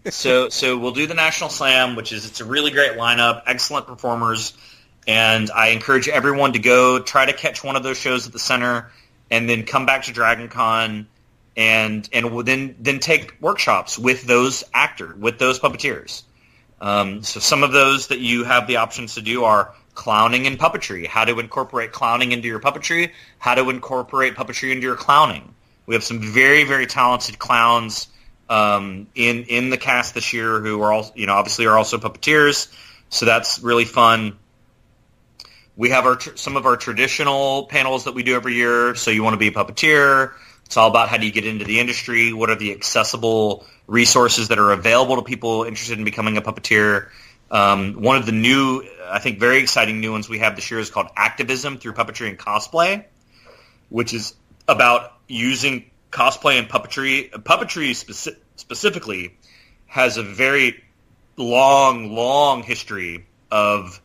So we'll do the National Slam, it's a really great lineup, excellent performers, and I encourage everyone to go try to catch one of those shows at the center, and then come back to Dragon Con, and then take workshops with those puppeteers. So some of those that you have the options to do are clowning and puppetry, how to incorporate clowning into your puppetry, how to incorporate puppetry into your clowning. We have some very, very talented clowns in the cast this year who are all, obviously are also puppeteers. So that's really fun. We have some of our traditional panels that we do every year. So you want to be a puppeteer. It's all about how do you get into the industry? What are the accessible resources that are available to people interested in becoming a puppeteer? One of the new, I think, very exciting new ones we have this year is called Activism Through Puppetry and Cosplay, which is about using cosplay and puppetry. Puppetry specifically has a very long history of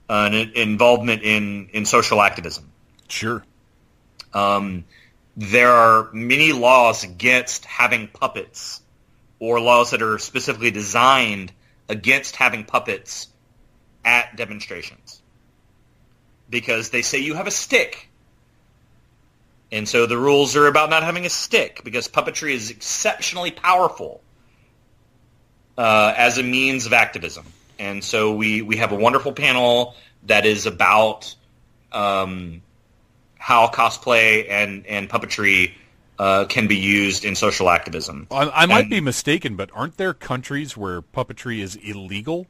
an involvement in social activism. Sure. There are many laws against having puppets, or laws that are specifically designed against having puppets at demonstrations, because they say you have a stick. And so the rules are about not having a stick, because puppetry is exceptionally powerful as a means of activism. And so we have a wonderful panel that is about how cosplay and puppetry can be used in social activism. I might be mistaken, but aren't there countries where puppetry is illegal?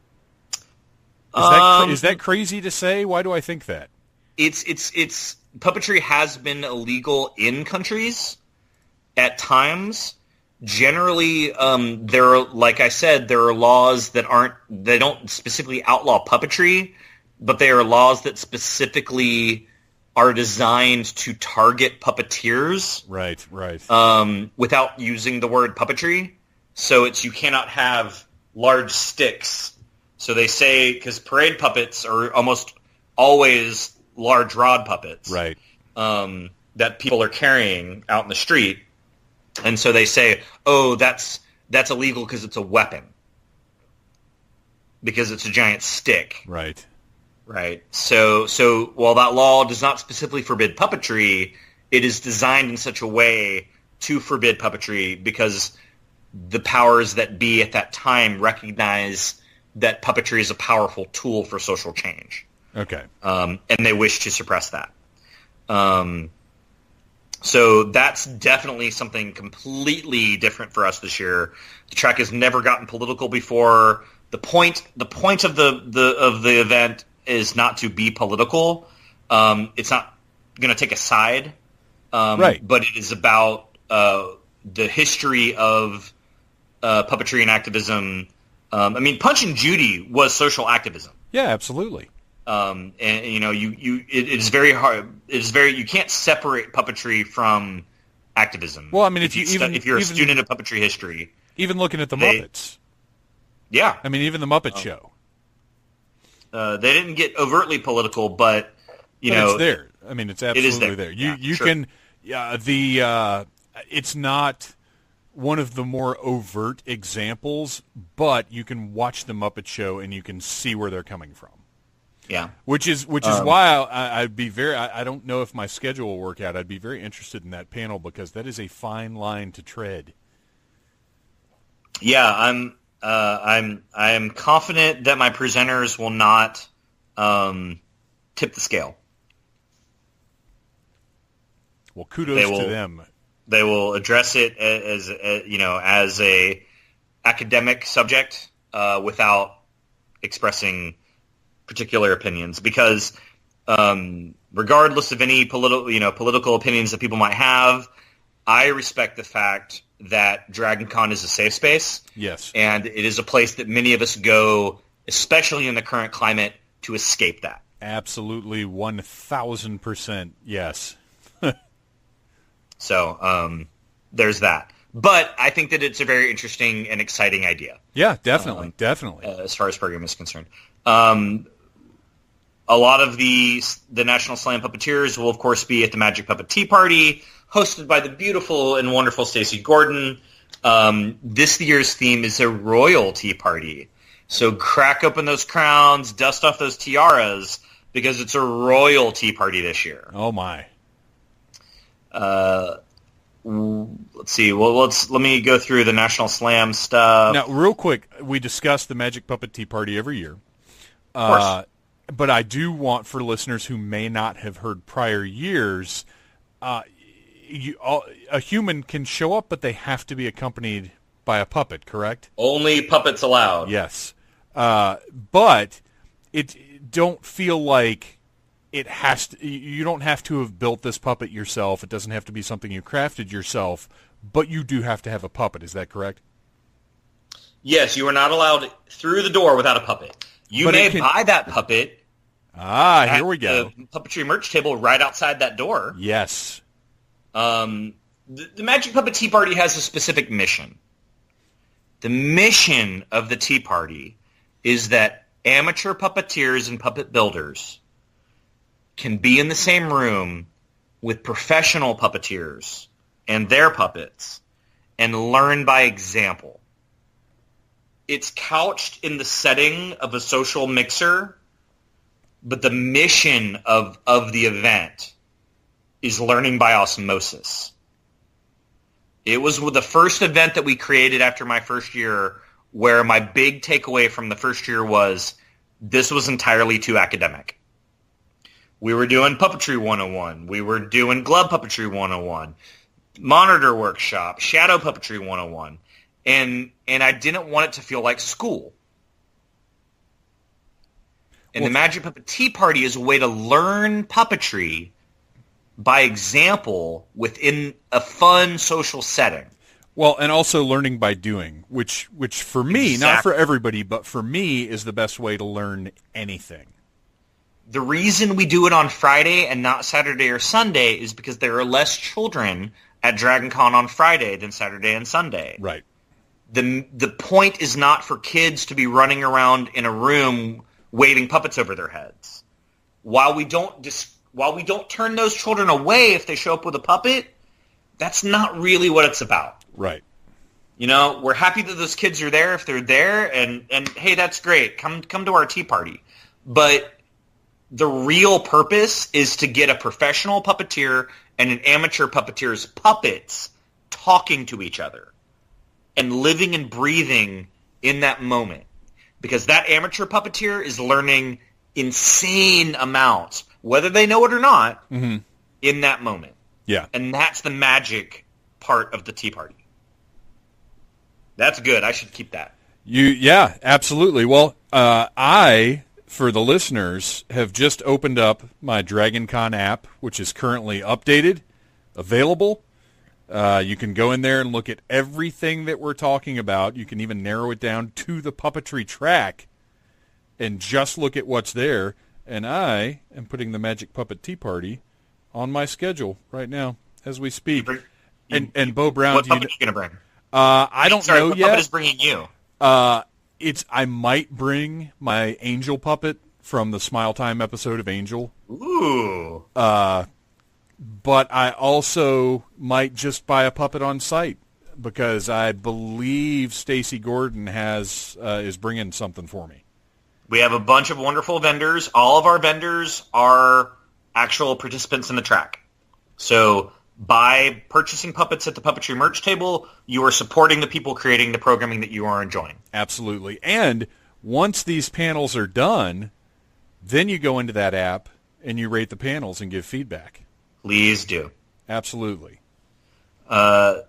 Is that crazy to say? Why do I think that? It's puppetry has been illegal in countries at times. Generally, like I said, there are laws that don't specifically outlaw puppetry, but they are laws that specifically are designed to target puppeteers. Right. Without using the word puppetry. So you cannot have large sticks. So they say, because parade puppets are almost always large rod puppets. Right. That people are carrying out in the street. And so they say, oh, that's illegal because it's a weapon. Because it's a giant stick. Right. Right. So while that law does not specifically forbid puppetry, it is designed in such a way to forbid puppetry because the powers that be at that time recognize that puppetry is a powerful tool for social change. Okay. And they wish to suppress that. So that's definitely something completely different for us this year. The track has never gotten political before. The point of the event is not to be political. It's not going to take a side. Right. But it is about the history of puppetry and activism. Punch and Judy was social activism. Yeah, absolutely. And it is very hard. You can't separate puppetry from activism. Well, if you're a student of puppetry history, even looking at the Muppets. Yeah. Even the Muppet Show. They didn't get overtly political, but it's there. It's absolutely there. there. You sure. can. It's not one of the more overt examples, but you can watch the Muppet Show and you can see where they're coming from. Yeah, which is why I'd be very. I don't know if my schedule will work out. I'd be very interested in that panel because that is a fine line to tread. Yeah, I'm confident that my presenters will not tip the scale. Well, kudos to them. They will address it as a academic subject without expressing particular opinions, because regardless of any political opinions that people might have, I respect the fact that Dragon Con is a safe space. Yes. And it is a place that many of us go, especially in the current climate, to escape that. Absolutely, 1,000%, yes. So there's that. But I think that it's a very interesting and exciting idea. Yeah, definitely. As far as program is concerned. A lot of the National Slam puppeteers will, of course, be at the Magic Puppet Tea Party, hosted by the beautiful and wonderful Stacey Gordon. This year's theme is a royal tea party. So crack open those crowns, dust off those tiaras, because it's a royal tea party this year. Oh, my. Let's see. Well, let me go through the National Slam stuff. Now, real quick, we discuss the Magic Puppet Tea Party every year. Of course. But I do want, for listeners who may not have heard prior years, a human can show up, but they have to be accompanied by a puppet, correct? Only puppets allowed. Yes. But don't feel like it has to, you don't have to have built this puppet yourself. It doesn't have to be something you crafted yourself, but you do have to have a puppet. Is that correct? Yes, you are not allowed through the door without a puppet. You may buy that puppet. Here we go. The puppetry merch table right outside that door. Yes. The Magic Puppet Tea Party has a specific mission. The mission of the Tea Party is that amateur puppeteers and puppet builders can be in the same room with professional puppeteers and their puppets and learn by example. It's couched in the setting of a social mixer, but the mission of the event is learning by osmosis. It was the first event that we created after my first year, where my big takeaway from the first year was this was entirely too academic. We were doing Puppetry 101. We were doing Glove Puppetry 101, Monitor Workshop, Shadow Puppetry 101. And I didn't want it to feel like school. And the Magic Puppet Tea Party is a way to learn puppetry by example within a fun social setting. Well, and also learning by doing, which for me, not for everybody, but for me is the best way to learn anything. The reason we do it on Friday and not Saturday or Sunday is because there are less children at Dragon Con on Friday than Saturday and Sunday. Right. The point is not for kids to be running around in a room waving puppets over their heads. While we don't turn those children away if they show up with a puppet, that's not really what it's about. Right. You know, we're happy that those kids are there if they're there, and hey, that's great. Come to our tea party. But the real purpose is to get a professional puppeteer and an amateur puppeteer's puppets talking to each other and living and breathing in that moment. Because that amateur puppeteer is learning insane amounts, whether they know it or not, in that moment. Yeah. And that's the magic part of the tea party. That's good. I should keep that. Yeah, absolutely. Well, I, for the listeners, have just opened up my Dragon Con app, which is currently updated, available. You can go in there and look at everything that we're talking about. You can even narrow it down to the Puppetry Track and just look at what's there. And I am putting the Magic Puppet Tea Party on my schedule right now as we speak. And Beau Brown, what puppet are you going to bring? I don't know what yet. What puppet is bringing you? I might bring my Angel puppet from the Smile Time episode of Angel. Ooh. But I also might just buy a puppet on site because I believe Stacey Gordon is bringing something for me. We have a bunch of wonderful vendors. All of our vendors are actual participants in the track. So by purchasing puppets at the Puppetry merch table, you are supporting the people creating the programming that you are enjoying. Absolutely. And once these panels are done, then you go into that app and you rate the panels and give feedback. Please do. Absolutely. So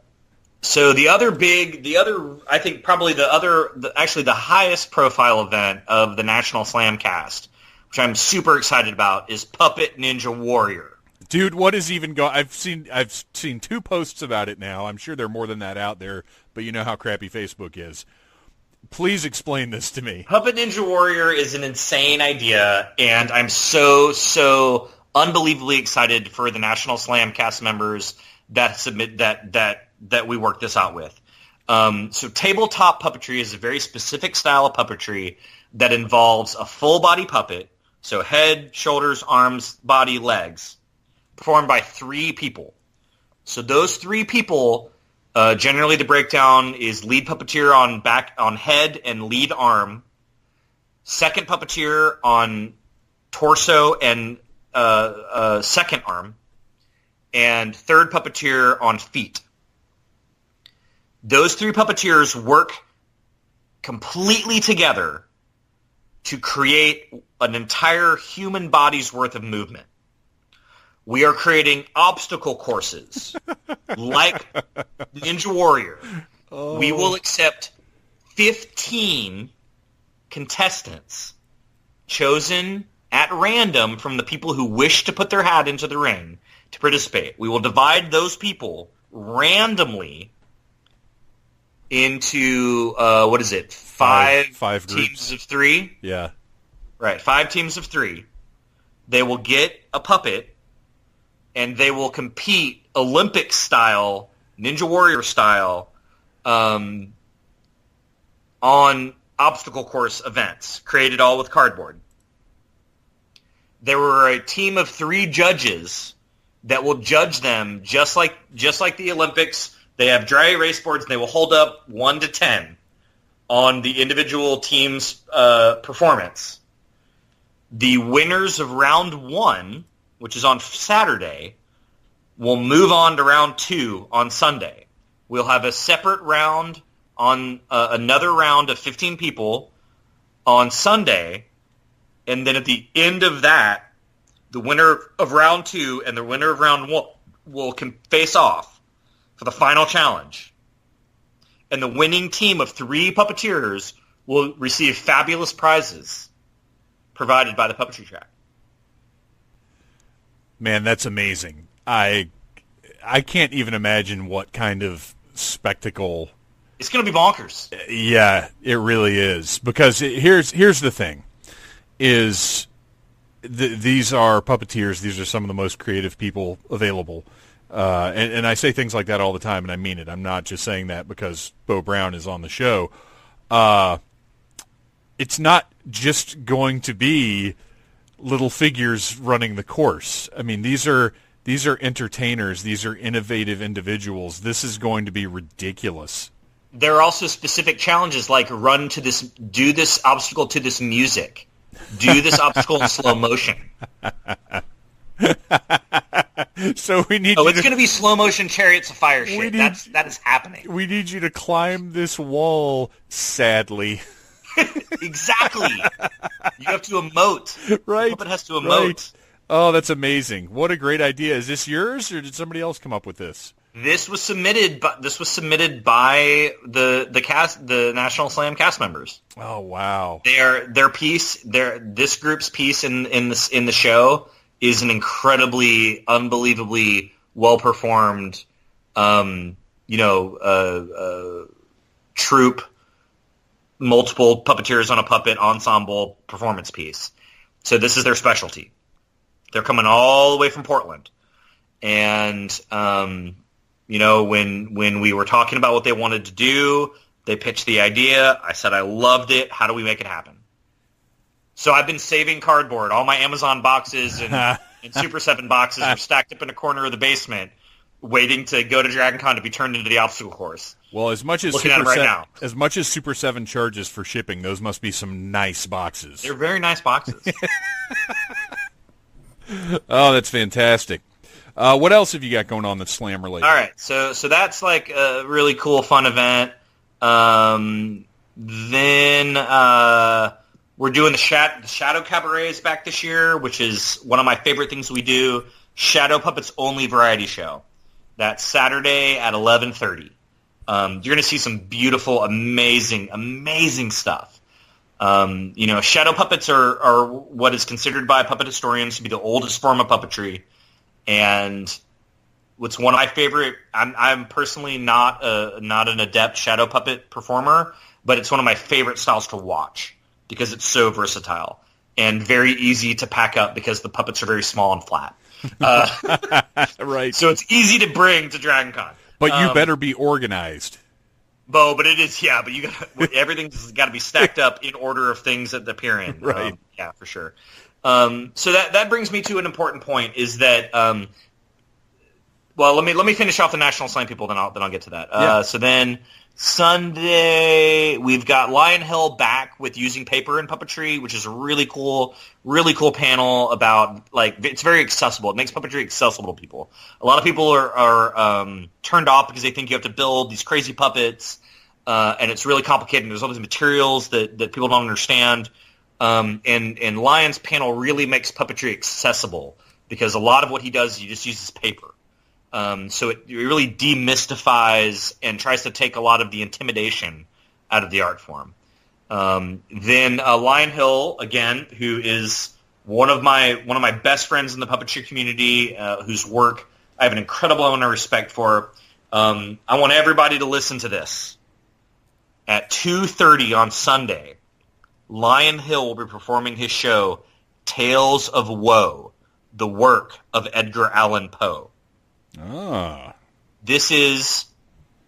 I think probably the highest profile event of the National Slam cast, which I'm super excited about, is Puppet Ninja Warrior. Dude, what is even going? I've seen 2 posts about it now. I'm sure there are more than that out there, but you know how crappy Facebook is. Please explain this to me. Puppet Ninja Warrior is an insane idea, and I'm so unbelievably excited for the National Slam cast members that submit that we worked this out with. So tabletop puppetry is a very specific style of puppetry that involves a full body puppet, so head, shoulders, arms, body, legs, performed by 3 people. So those 3 people, generally the breakdown is lead puppeteer on head and lead arm, second puppeteer on torso and second arm, and third puppeteer on feet. Those 3 puppeteers work completely together to create an entire human body's worth of movement. We are creating obstacle courses like Ninja Warrior. Oh. We will accept 15 contestants chosen at random from the people who wish to put their hat into the ring to participate. We will divide those people randomly into, five teams of 3? Yeah. Right, 5 teams of 3. They will get a puppet, and they will compete Olympic style, Ninja Warrior style, on obstacle course events, created all with cardboard. There were a team of 3 judges that will judge them just like the Olympics. They have dry erase boards, and they will hold up 1 to 10 on the individual team's performance. The winners of round 1, which is on Saturday, will move on to round 2 on Sunday. We'll have a separate round on another round of 15 people on Sunday, and then at the end of that, the winner of round 2 and the winner of round 1 will face off for the final challenge. And the winning team of 3 puppeteers will receive fabulous prizes provided by the Puppetry Track. Man, that's amazing. I can't even imagine what kind of spectacle. It's going to be bonkers. Yeah, it really is. Because here's the thing, is these are puppeteers. These are some of the most creative people available. And I say things like that all the time, and I mean it. I'm not just saying that because Beau Brown is on the show. It's not just going to be little figures running the course. I mean, these are entertainers. These are innovative individuals. This is going to be ridiculous. There are also specific challenges like do this obstacle to this music, do this obstacle in slow motion. So we need. It's going to be slow motion Chariots of Fire shit. That is happening. We need you to climb this wall. Sadly. Exactly. You have to emote. Right. The puppet has to emote. Right. Oh, that's amazing. What a great idea. Is this yours, or did somebody else come up with this? This was submitted by the National Slam cast members. Oh, wow. This group's piece in the show is an incredibly, unbelievably well-performed, troupe, multiple puppeteers on a puppet ensemble performance piece. So this is their specialty. They're coming all the way from Portland. And, when we were talking about what they wanted to do, they pitched the idea. I said, I loved it. How do we make it happen? So I've been saving cardboard. All my Amazon boxes and Super 7 boxes are stacked up in a corner of the basement, waiting to go to Dragon Con to be turned into the obstacle course. Well, as much as Super 7 charges for shipping, those must be some nice boxes. They're very nice boxes. Oh, that's fantastic. What else have you got going on that's Slam related? All right, so that's like a really cool, fun event. Then we're doing the Shadow Cabarets back this year, which is one of my favorite things we do. Shadow Puppets Only variety show. That's Saturday at 11:30. You're going to see some beautiful, amazing, amazing stuff. Shadow puppets are what is considered by puppet historians to be the oldest form of puppetry. and what's one of my favorite. I'm personally not an adept shadow puppet performer, but it's one of my favorite styles to watch because it's so versatile and very easy to pack up because the puppets are very small and flat. Right. So it's easy to bring to Dragon Con. But you better be organized. Bo, but it is, yeah, but everything's got to be stacked up in order of things that appear in. Right. Yeah, for sure. So that brings me to an important point is that, well, let me finish off the National Slam people, then I'll get to that. Yeah. So then Sunday, we've got Lion Hill back with using paper and puppetry, which is a really cool panel about, like, it's very accessible. It makes puppetry accessible to people. A lot of people are turned off because they think you have to build these crazy puppets, and it's really complicated. There's all these materials that people don't understand. And Lion's panel really makes puppetry accessible because a lot of what he does, he just uses paper. So it really demystifies and tries to take a lot of the intimidation out of the art form. Then Lion Hill, again, who is one of my best friends in the puppetry community, whose work I have an incredible amount of respect for. I want everybody to listen to this. At 2:30 on Sunday, Lion Hill will be performing his show, Tales of Woe, the work of Edgar Allan Poe. Ah. This is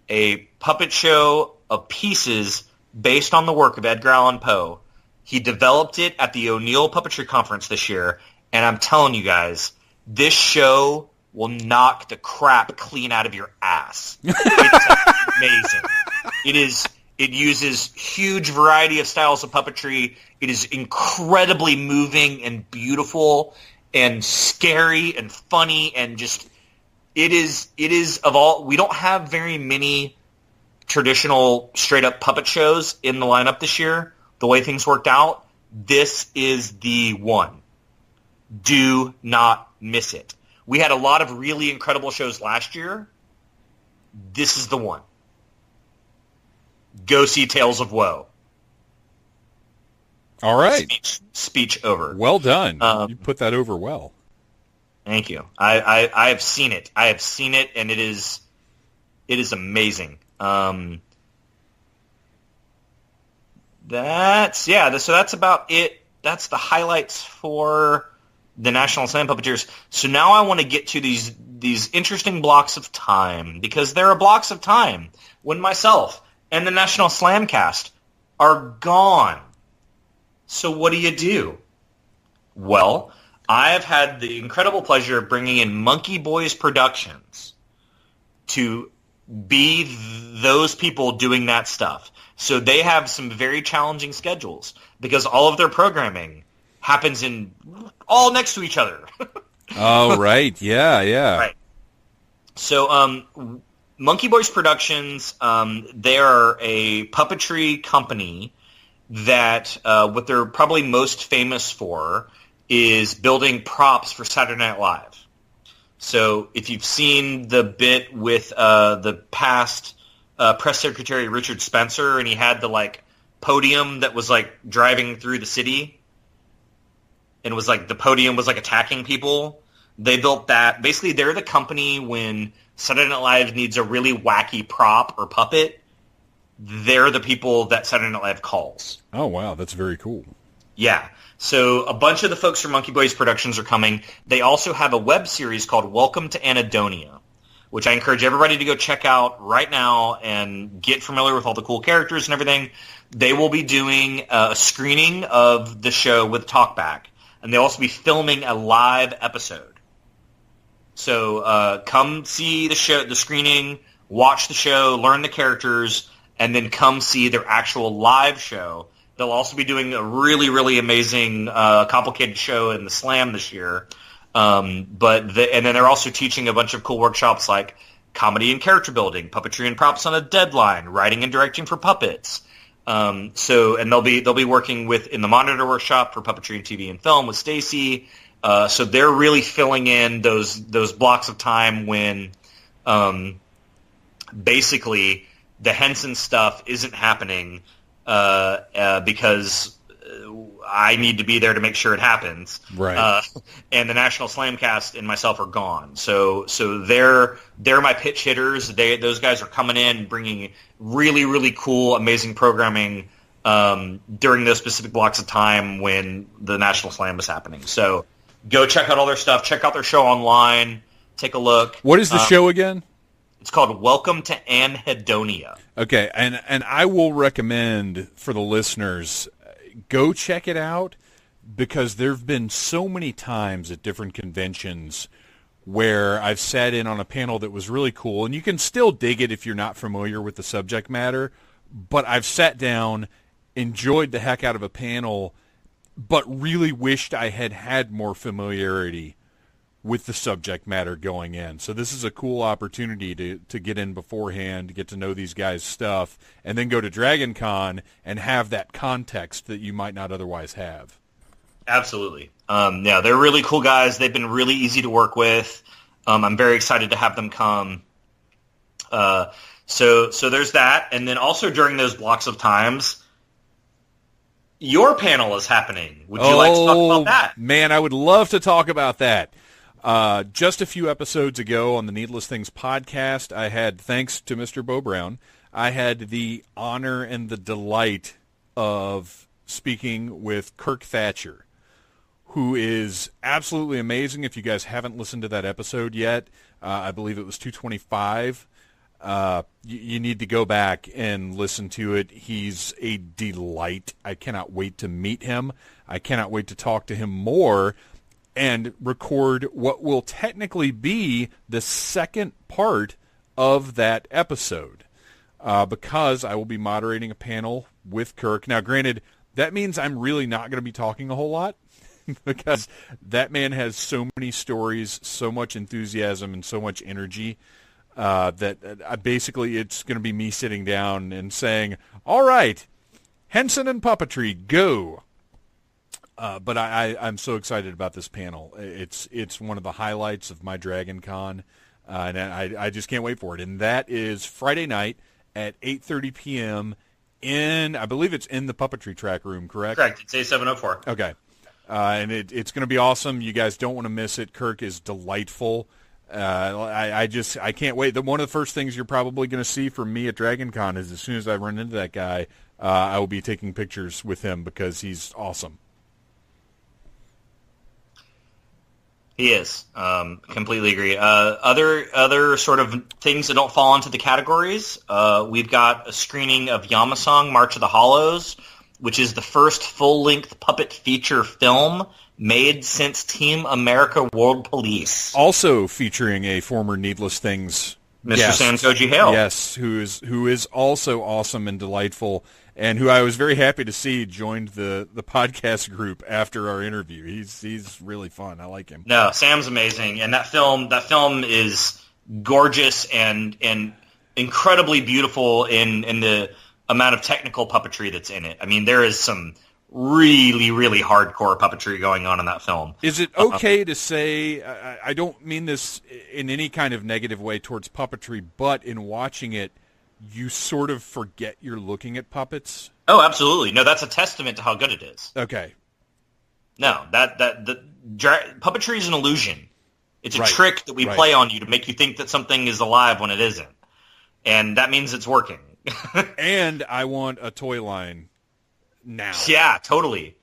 a puppet show of pieces based on the work of Edgar Allan Poe. He developed it at the O'Neill Puppetry Conference this year, and I'm telling you guys, this show will knock the crap clean out of your ass. It's amazing. It uses huge variety of styles of puppetry. It is incredibly moving and beautiful and scary and funny and just... It is of all, we don't have very many traditional straight up puppet shows in the lineup this year. The way things worked out, this is the one. Do not miss it. We had a lot of really incredible shows last year. This is the one. Go see Tales of Woe. All right. Speech over. Well done. You put that over well. Thank you. I have seen it. I have seen it, and it is amazing. So that's about it. That's the highlights for the National Slam Puppeteers. So now I want to get to these interesting blocks of time, because there are blocks of time when myself and the National Slam cast are gone. So what do? Well, I have had the incredible pleasure of bringing in Monkey Boys Productions to be those people doing that stuff. So they have some very challenging schedules because all of their programming happens in all next to each other. Oh, right. Yeah. Right. So Monkey Boys Productions, they're a puppetry company that what they're probably most famous for is building props for Saturday Night Live. So if you've seen the bit with the past press secretary Richard Spencer, and he had the podium that was driving through the city, and it was the podium was attacking people. They built that. Basically, they're the company when Saturday Night Live needs a really wacky prop or puppet. They're the people that Saturday Night Live calls. Oh, wow. That's very cool. Yeah. So a bunch of the folks from Monkey Boys Productions are coming. They also have a web series called Welcome to Anhedonia, which I encourage everybody to go check out right now and get familiar with all the cool characters and everything. They will be doing a screening of the show with talkback, and they'll also be filming a live episode. So come see the show, the screening, watch the show, learn the characters, and then come see their actual live show. They'll also be doing a really, really amazing, complicated show in the Slam this year. And then they're also teaching a bunch of cool workshops like comedy and character building, puppetry and props on a deadline, writing and directing for puppets. And they'll be working in the Monitor workshop for puppetry and TV and film with Stacy. So they're really filling in those blocks of time when basically the Henson stuff isn't happening because I need to be there to make sure it happens. Right. And the National Slamcast and myself are gone. So they're my pitch hitters. Those guys are coming in, bringing really, really cool, amazing programming during those specific blocks of time when the National Slam is happening. So go check out all their stuff. Check out their show online. Take a look. What is the show again? It's called Welcome to Anhedonia. Okay, and I will recommend for the listeners, go check it out, because there have been so many times at different conventions where I've sat in on a panel that was really cool, and you can still dig it if you're not familiar with the subject matter, but I've sat down, enjoyed the heck out of a panel, but really wished I had had more familiarity with the subject matter going in. So this is a cool opportunity to get in beforehand, get to know these guys' stuff, and then go to Dragon Con and have that context that you might not otherwise have. Absolutely. Yeah, they're really cool guys. They've been really easy to work with. I'm very excited to have them come. So there's that. And then also during those blocks of times, your panel is happening. Would you like to talk about that? Man, I would love to talk about that. Just a few episodes ago on the Needless Things podcast, I had, thanks to Mr. Beau Brown, I had the honor and the delight of speaking with Kirk Thatcher, who is absolutely amazing. If you guys haven't listened to that episode yet, I believe it was 225. You need to go back and listen to it. He's a delight. I cannot wait to meet him. I cannot wait to talk to him more and record what will technically be the second part of that episode, because I will be moderating a panel with Kirk. Now, granted, that means I'm really not going to be talking a whole lot, because that man has so many stories, so much enthusiasm, and so much energy that basically it's going to be me sitting down and saying, all right, Henson and Puppetry, go. But I'm so excited about this panel. It's one of the highlights of my Dragon Con, and I just can't wait for it. And that is Friday night at 8:30 p.m. I believe it's in the Puppetry Track room, correct? Correct. It's A704. Okay. And it's going to be awesome. You guys don't want to miss it. Kirk is delightful. I can't wait. One of the first things you're probably going to see from me at Dragon Con is, as soon as I run into that guy, I will be taking pictures with him, because he's awesome. He is. Completely agree. Other sort of things that don't fall into the categories, we've got a screening of Yamasong, March of the Hollows, which is the first full-length puppet feature film made since Team America World Police. Also featuring a former Needless Things Mr. guest. Sankoji Hale. Yes, who is also awesome and delightful, and who I was very happy to see joined the podcast group after our interview. He's really fun. I like him. No, Sam's amazing, and that film is gorgeous and incredibly beautiful in the amount of technical puppetry that's in it. I mean, there is some really, really hardcore puppetry going on in that film. Is it okay to say, I don't mean this in any kind of negative way towards puppetry, but in watching it, you sort of forget you're looking at puppets? Oh, absolutely. No, that's a testament to how good it is. Okay. No, puppetry is an illusion. It's a Right. trick that we play on you to make you think that something is alive when it isn't. And that means it's working. And I want a toy line now. Yeah, totally.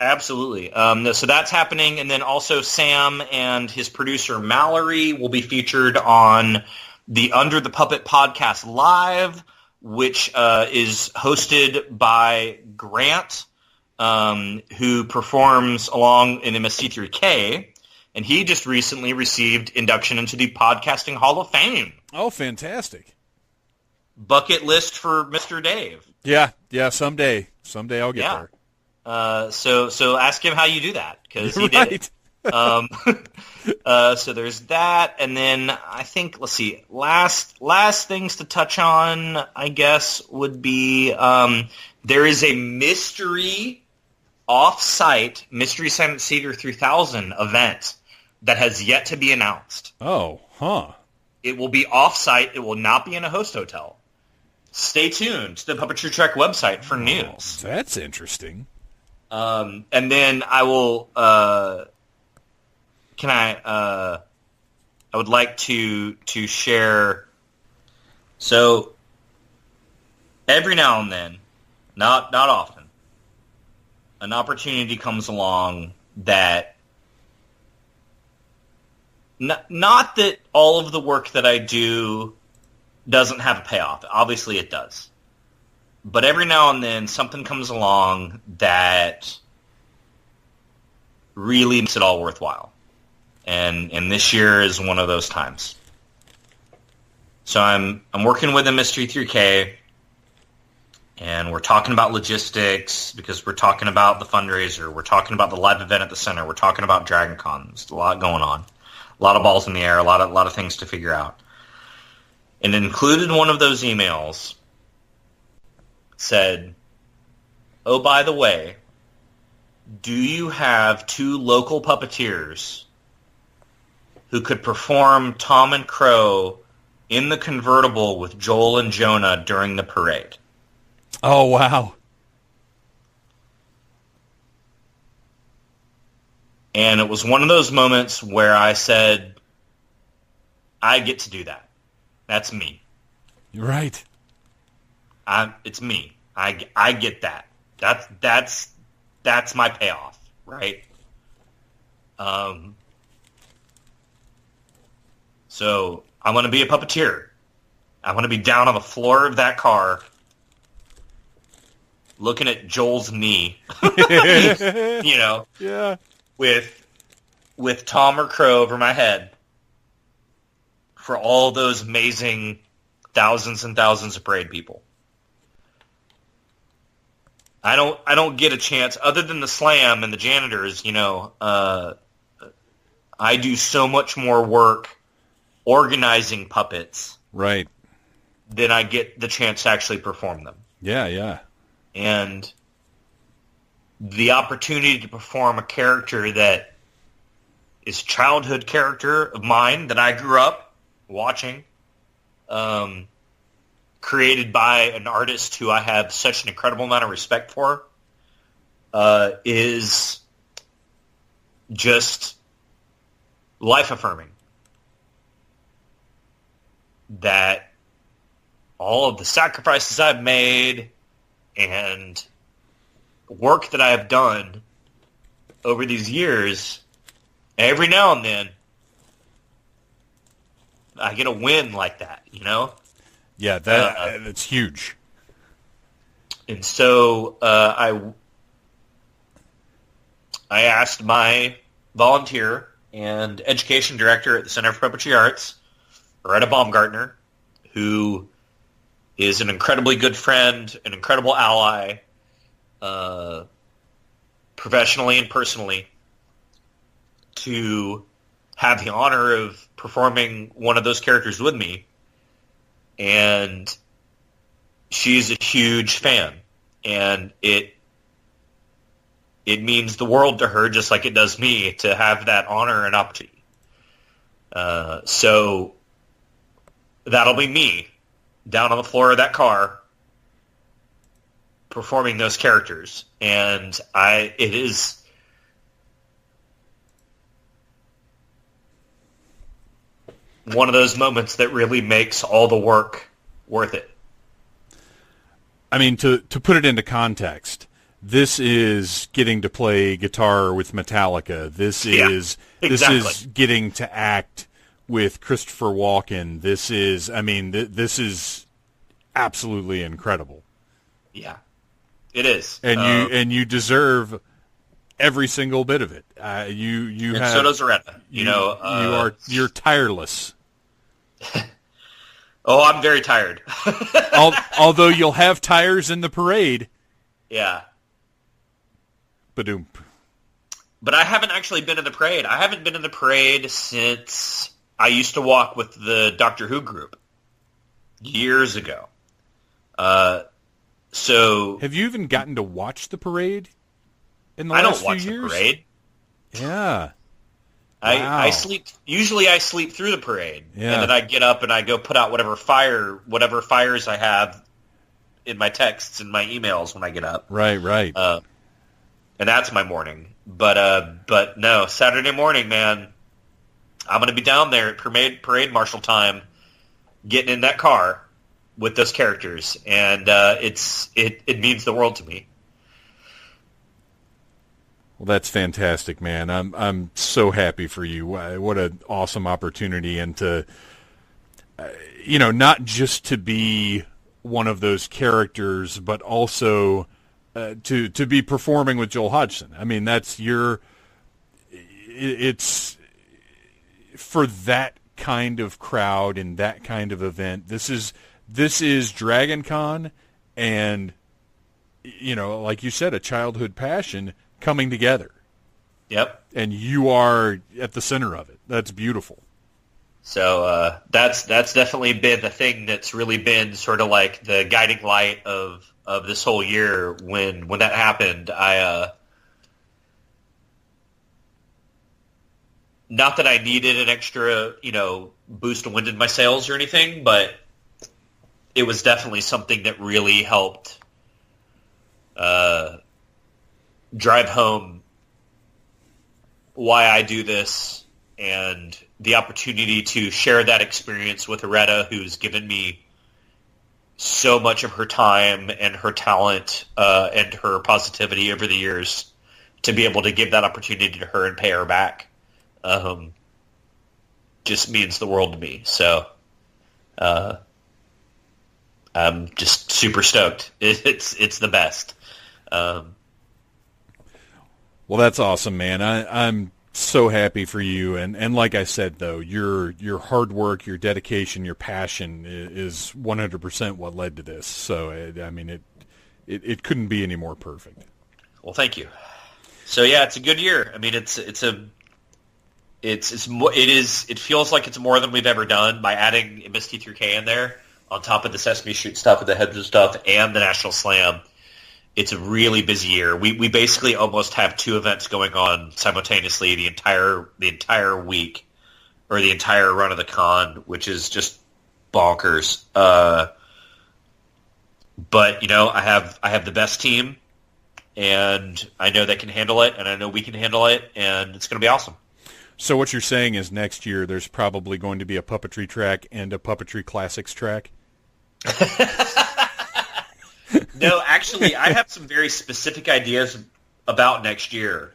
Absolutely. So that's happening. And then also Sam and his producer Mallory will be featured on the Under the Puppet podcast live, which is hosted by Grant, who performs along in MST3K. And he just recently received induction into the Podcasting Hall of Fame. Oh, fantastic. Bucket list for Mr. Dave. Yeah, someday I'll get there. So ask him how you do that, because he Right. did it. So there's that, and then I think, let's see, last things to touch on, I guess, would be there is a mystery off-site Mystery Science Theater 3000 event that has yet to be announced. Oh, huh. It will be off-site. It will not be in a host hotel. Stay tuned to the Puppetry Track website for news. That's interesting. And then I will. I would like to share. So every now and then, not often, an opportunity comes along that. Not that all of the work that I do doesn't have a payoff. Obviously it does. But every now and then something comes along that really makes it all worthwhile. And this year is one of those times. So I'm working with a Mystery 3K, and we're talking about logistics because we're talking about the fundraiser. We're talking about the live event at the center. We're talking about Dragon Con. There's a lot going on. A lot of balls in the air, a lot of things to figure out. And included in one of those emails said, oh, by the way, do you have 2 local puppeteers who could perform Tom and Crow in the convertible with Joel and Jonah during the parade? Oh, wow. And it was one of those moments where I said, I get to do that. That's me. You're right. It's me. I get that. That's my payoff, right? So I want to be a puppeteer. I want to be down on the floor of that car, looking at Joel's knee, Yeah. with Tom or Crow over my head for all those amazing thousands and thousands of parade people. I don't get a chance other than the slam and the janitors, I do so much more work organizing puppets. Right. Than I get the chance to actually perform them. Yeah, yeah. And the opportunity to perform a character that is a childhood character of mine that I grew up watching, created by an artist who I have such an incredible amount of respect for, is just life-affirming. That all of the sacrifices I've made and work that I have done over these years, every now and then, I get a win like that, Yeah, that's huge. And so I asked my volunteer and education director at the Center for Puppetry Arts, Loretta Baumgartner, who is an incredibly good friend, an incredible ally, professionally and personally, to have the honor of performing one of those characters with me. And she's a huge fan. And it means the world to her, just like it does me, to have that honor and opportunity. So that'll be me down on the floor of that car performing those characters. And it is one of those moments that really makes all the work worth it. I mean, to put it into context, this is getting to play guitar with Metallica. This is getting to act with Christopher Walken. This is absolutely incredible. Yeah, it is. And you deserve every single bit of it. You have, so does Loretta. You're tireless. Oh, I'm very tired. Although you'll have tires in the parade. Yeah. Badoom. But I haven't actually been in the parade. I haven't been in the parade since I used to walk with the Doctor Who group years ago. So have you even gotten to watch the parade in the last few years? I don't watch the parade. Yeah. Wow. I sleep. Usually I sleep through the parade. Yeah. And then I get up and I go put out whatever fires I have in my texts and my emails when I get up. Right. and that's my morning. But no, Saturday morning, man, I'm going to be down there at parade marshal time, getting in that car with those characters, and it means the world to me. Well, that's fantastic, man. I'm so happy for you. What an awesome opportunity, and to not just to be one of those characters, but also to be performing with Joel Hodgson. I mean, it's for that kind of crowd and that kind of event. This is Dragon Con, and like you said, a childhood passion coming together. Yep. And you are at the center of it. That's beautiful. So that's definitely been the thing that's really been sort of like the guiding light of this whole year. When that happened, I not that I needed an extra boost of wind in my sails or anything, but it was definitely something that really helped drive home why I do this, and the opportunity to share that experience with Aretta, who's given me so much of her time and her talent and her positivity over the years, to be able to give that opportunity to her and pay her back just means the world to me. So I'm just super stoked. It's the best. Well, that's awesome, man. I'm so happy for you, and like I said, though, your hard work, your dedication, your passion is 100% what led to this. So, it couldn't be any more perfect. Well, thank you. So yeah, it's a good year. I mean, it feels like it's more than we've ever done by adding MST3K in there on top of the Sesame Street stuff and the Hedges stuff and the National Slam. It's a really busy year. We basically almost have two events going on simultaneously the entire week, or the entire run of the con, which is just bonkers. But I have the best team, and I know they can handle it, and I know we can handle it, and it's going to be awesome. So what you're saying is next year there's probably going to be a Puppetry Track and a Puppetry Classics track? No, actually, I have some very specific ideas about next year.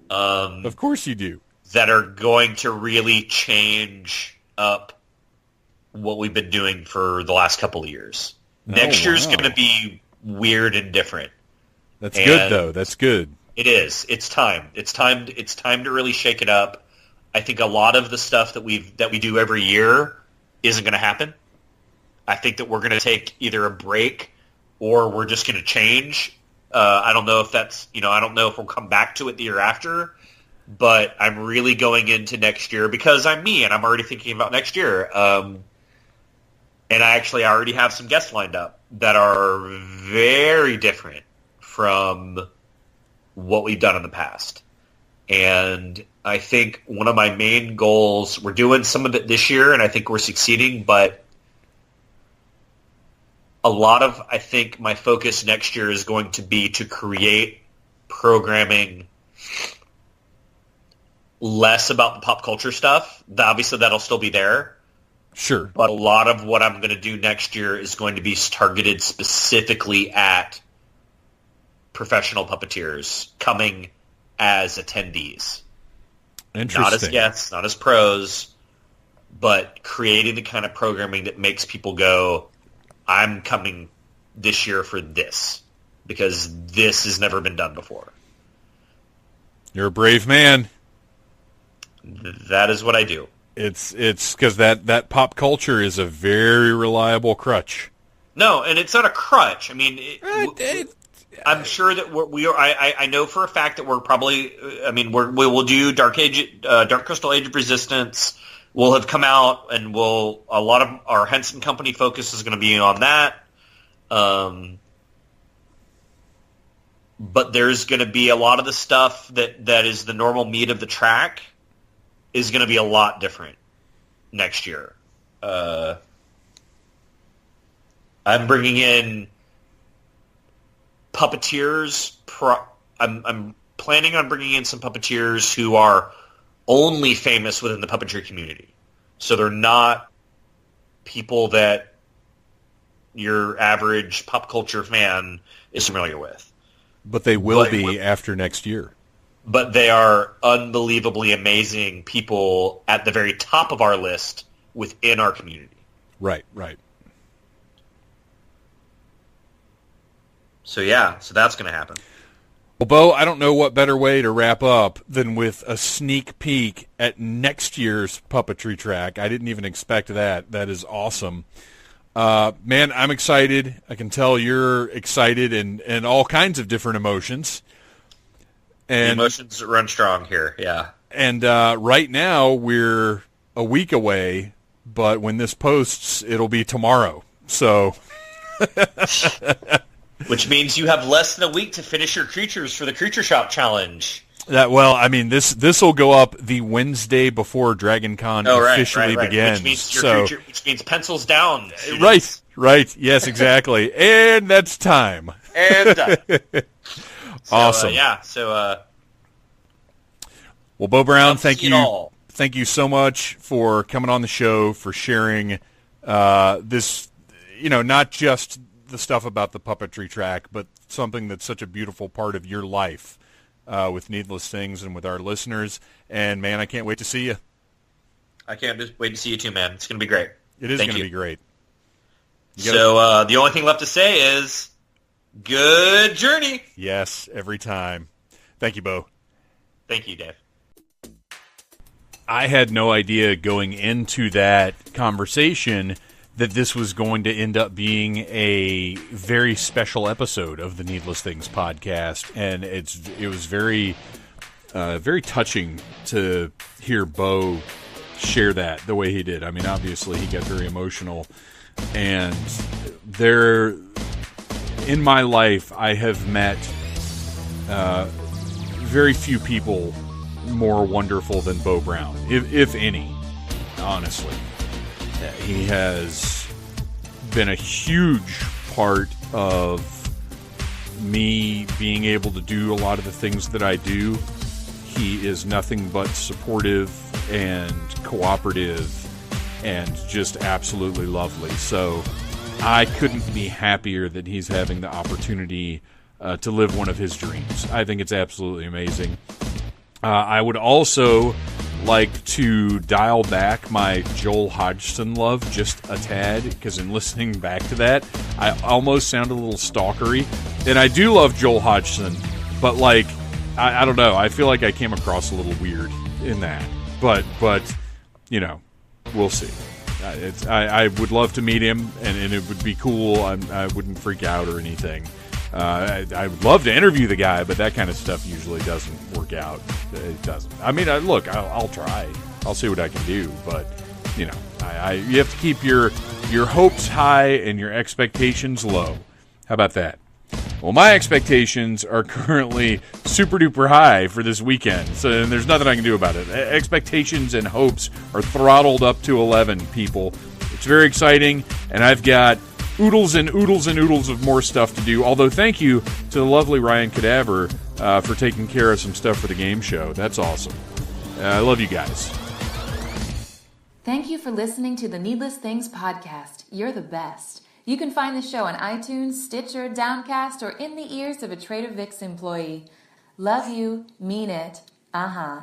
Of course you do. That are going to really change up what we've been doing for the last couple of years. Next year's going to be weird and different. That's good, though. That's good. It is. It's time. It's time to really shake it up. I think a lot of the stuff that we do every year isn't going to happen. I think that we're going to take either a break or we're just going to change. I don't know if that's, I don't know if we'll come back to it the year after, but I'm really going into next year because I'm me and I'm already thinking about next year. And I already have some guests lined up that are very different from what we've done in the past. And I think one of my main goals, we're doing some of it this year and I think we're succeeding, but a lot of, I think, my focus next year is going to be to create programming less about the pop culture stuff. Obviously, that'll still be there. Sure. But a lot of what I'm going to do next year is going to be targeted specifically at professional puppeteers coming as attendees. Interesting. Not as guests, not as pros, but creating the kind of programming that makes people go, I'm coming this year for this, because this has never been done before. You're a brave man. That is what I do. It's because that pop culture is a very reliable crutch. No, and it's not a crutch. I mean, I'm sure that we are. I know for a fact that we're probably. I mean, we will do Dark Crystal Age of Resistance. Will have come out, and a lot of our Henson Company focus is going to be on that. But there's going to be a lot of the stuff that is the normal meat of the track is going to be a lot different next year. I'm bringing in puppeteers. I'm planning on bringing in some puppeteers who are only famous within the puppetry community. So they're not people that your average pop culture fan is familiar with. But they will be after next year. But they are unbelievably amazing people at the very top of our list within our community. Right, right. So yeah, so that's going to happen. Well, Beau, I don't know what better way to wrap up than with a sneak peek at next year's Puppetry Track. I didn't even expect that. That is awesome. Man, I'm excited. I can tell you're excited and all kinds of different emotions. And the emotions run strong here, yeah. And right now, we're a week away, but when this posts, it'll be tomorrow. So... Which means you have less than a week to finish your creatures for the Creature Shop Challenge. Well, I mean, this will go up the Wednesday before DragonCon officially begins. Which means pencils down. Students. Right. Yes, exactly. And that's time. And done. Awesome. Well, Beau Brown, thank you. Thank you so much for coming on the show, for sharing this, not just the stuff about the Puppetry Track, but something that's such a beautiful part of your life with Needless Things and with our listeners. And, man, I can't wait to see you. I can't just wait to see you too, man. It's going to be great. It is going to be great. So the only thing left to say is good journey. Yes, every time. Thank you, Beau. Thank you, Dave. I had no idea going into that conversation that this was going to end up being a very special episode of the Needless Things podcast, and it was very, very touching to hear Beau share that the way he did. I mean, obviously he got very emotional, and in my life I have met very few people more wonderful than Beau Brown, if any, honestly. He has been a huge part of me being able to do a lot of the things that I do. He is nothing but supportive and cooperative and just absolutely lovely. So I couldn't be happier that he's having the opportunity to live one of his dreams. I think it's absolutely amazing. I would also like to dial back my Joel Hodgson love just a tad, because in listening back to that, I almost sound a little stalkery. And I do love Joel Hodgson, but I don't know. I feel like I came across a little weird in that. But we'll see. I would love to meet him, and it would be cool. I wouldn't freak out or anything. I would love to interview the guy, but that kind of stuff usually doesn't work out. It doesn't. I mean, look, I'll try. I'll see what I can do, but you have to keep your hopes high and your expectations low. How about that? Well, my expectations are currently super duper high for this weekend, so there's nothing I can do about it. Expectations and hopes are throttled up to 11, people. It's very exciting, and I've got oodles and oodles and oodles of more stuff to do. Although, thank you to the lovely Ryan Cadaver for taking care of some stuff for the game show. That's awesome. I love you guys. Thank you for listening to the Needless Things podcast. You're the best. You can find the show on iTunes, Stitcher, Downcast, or in the ears of a Trader Vic's employee. Love you. Mean it. Uh-huh.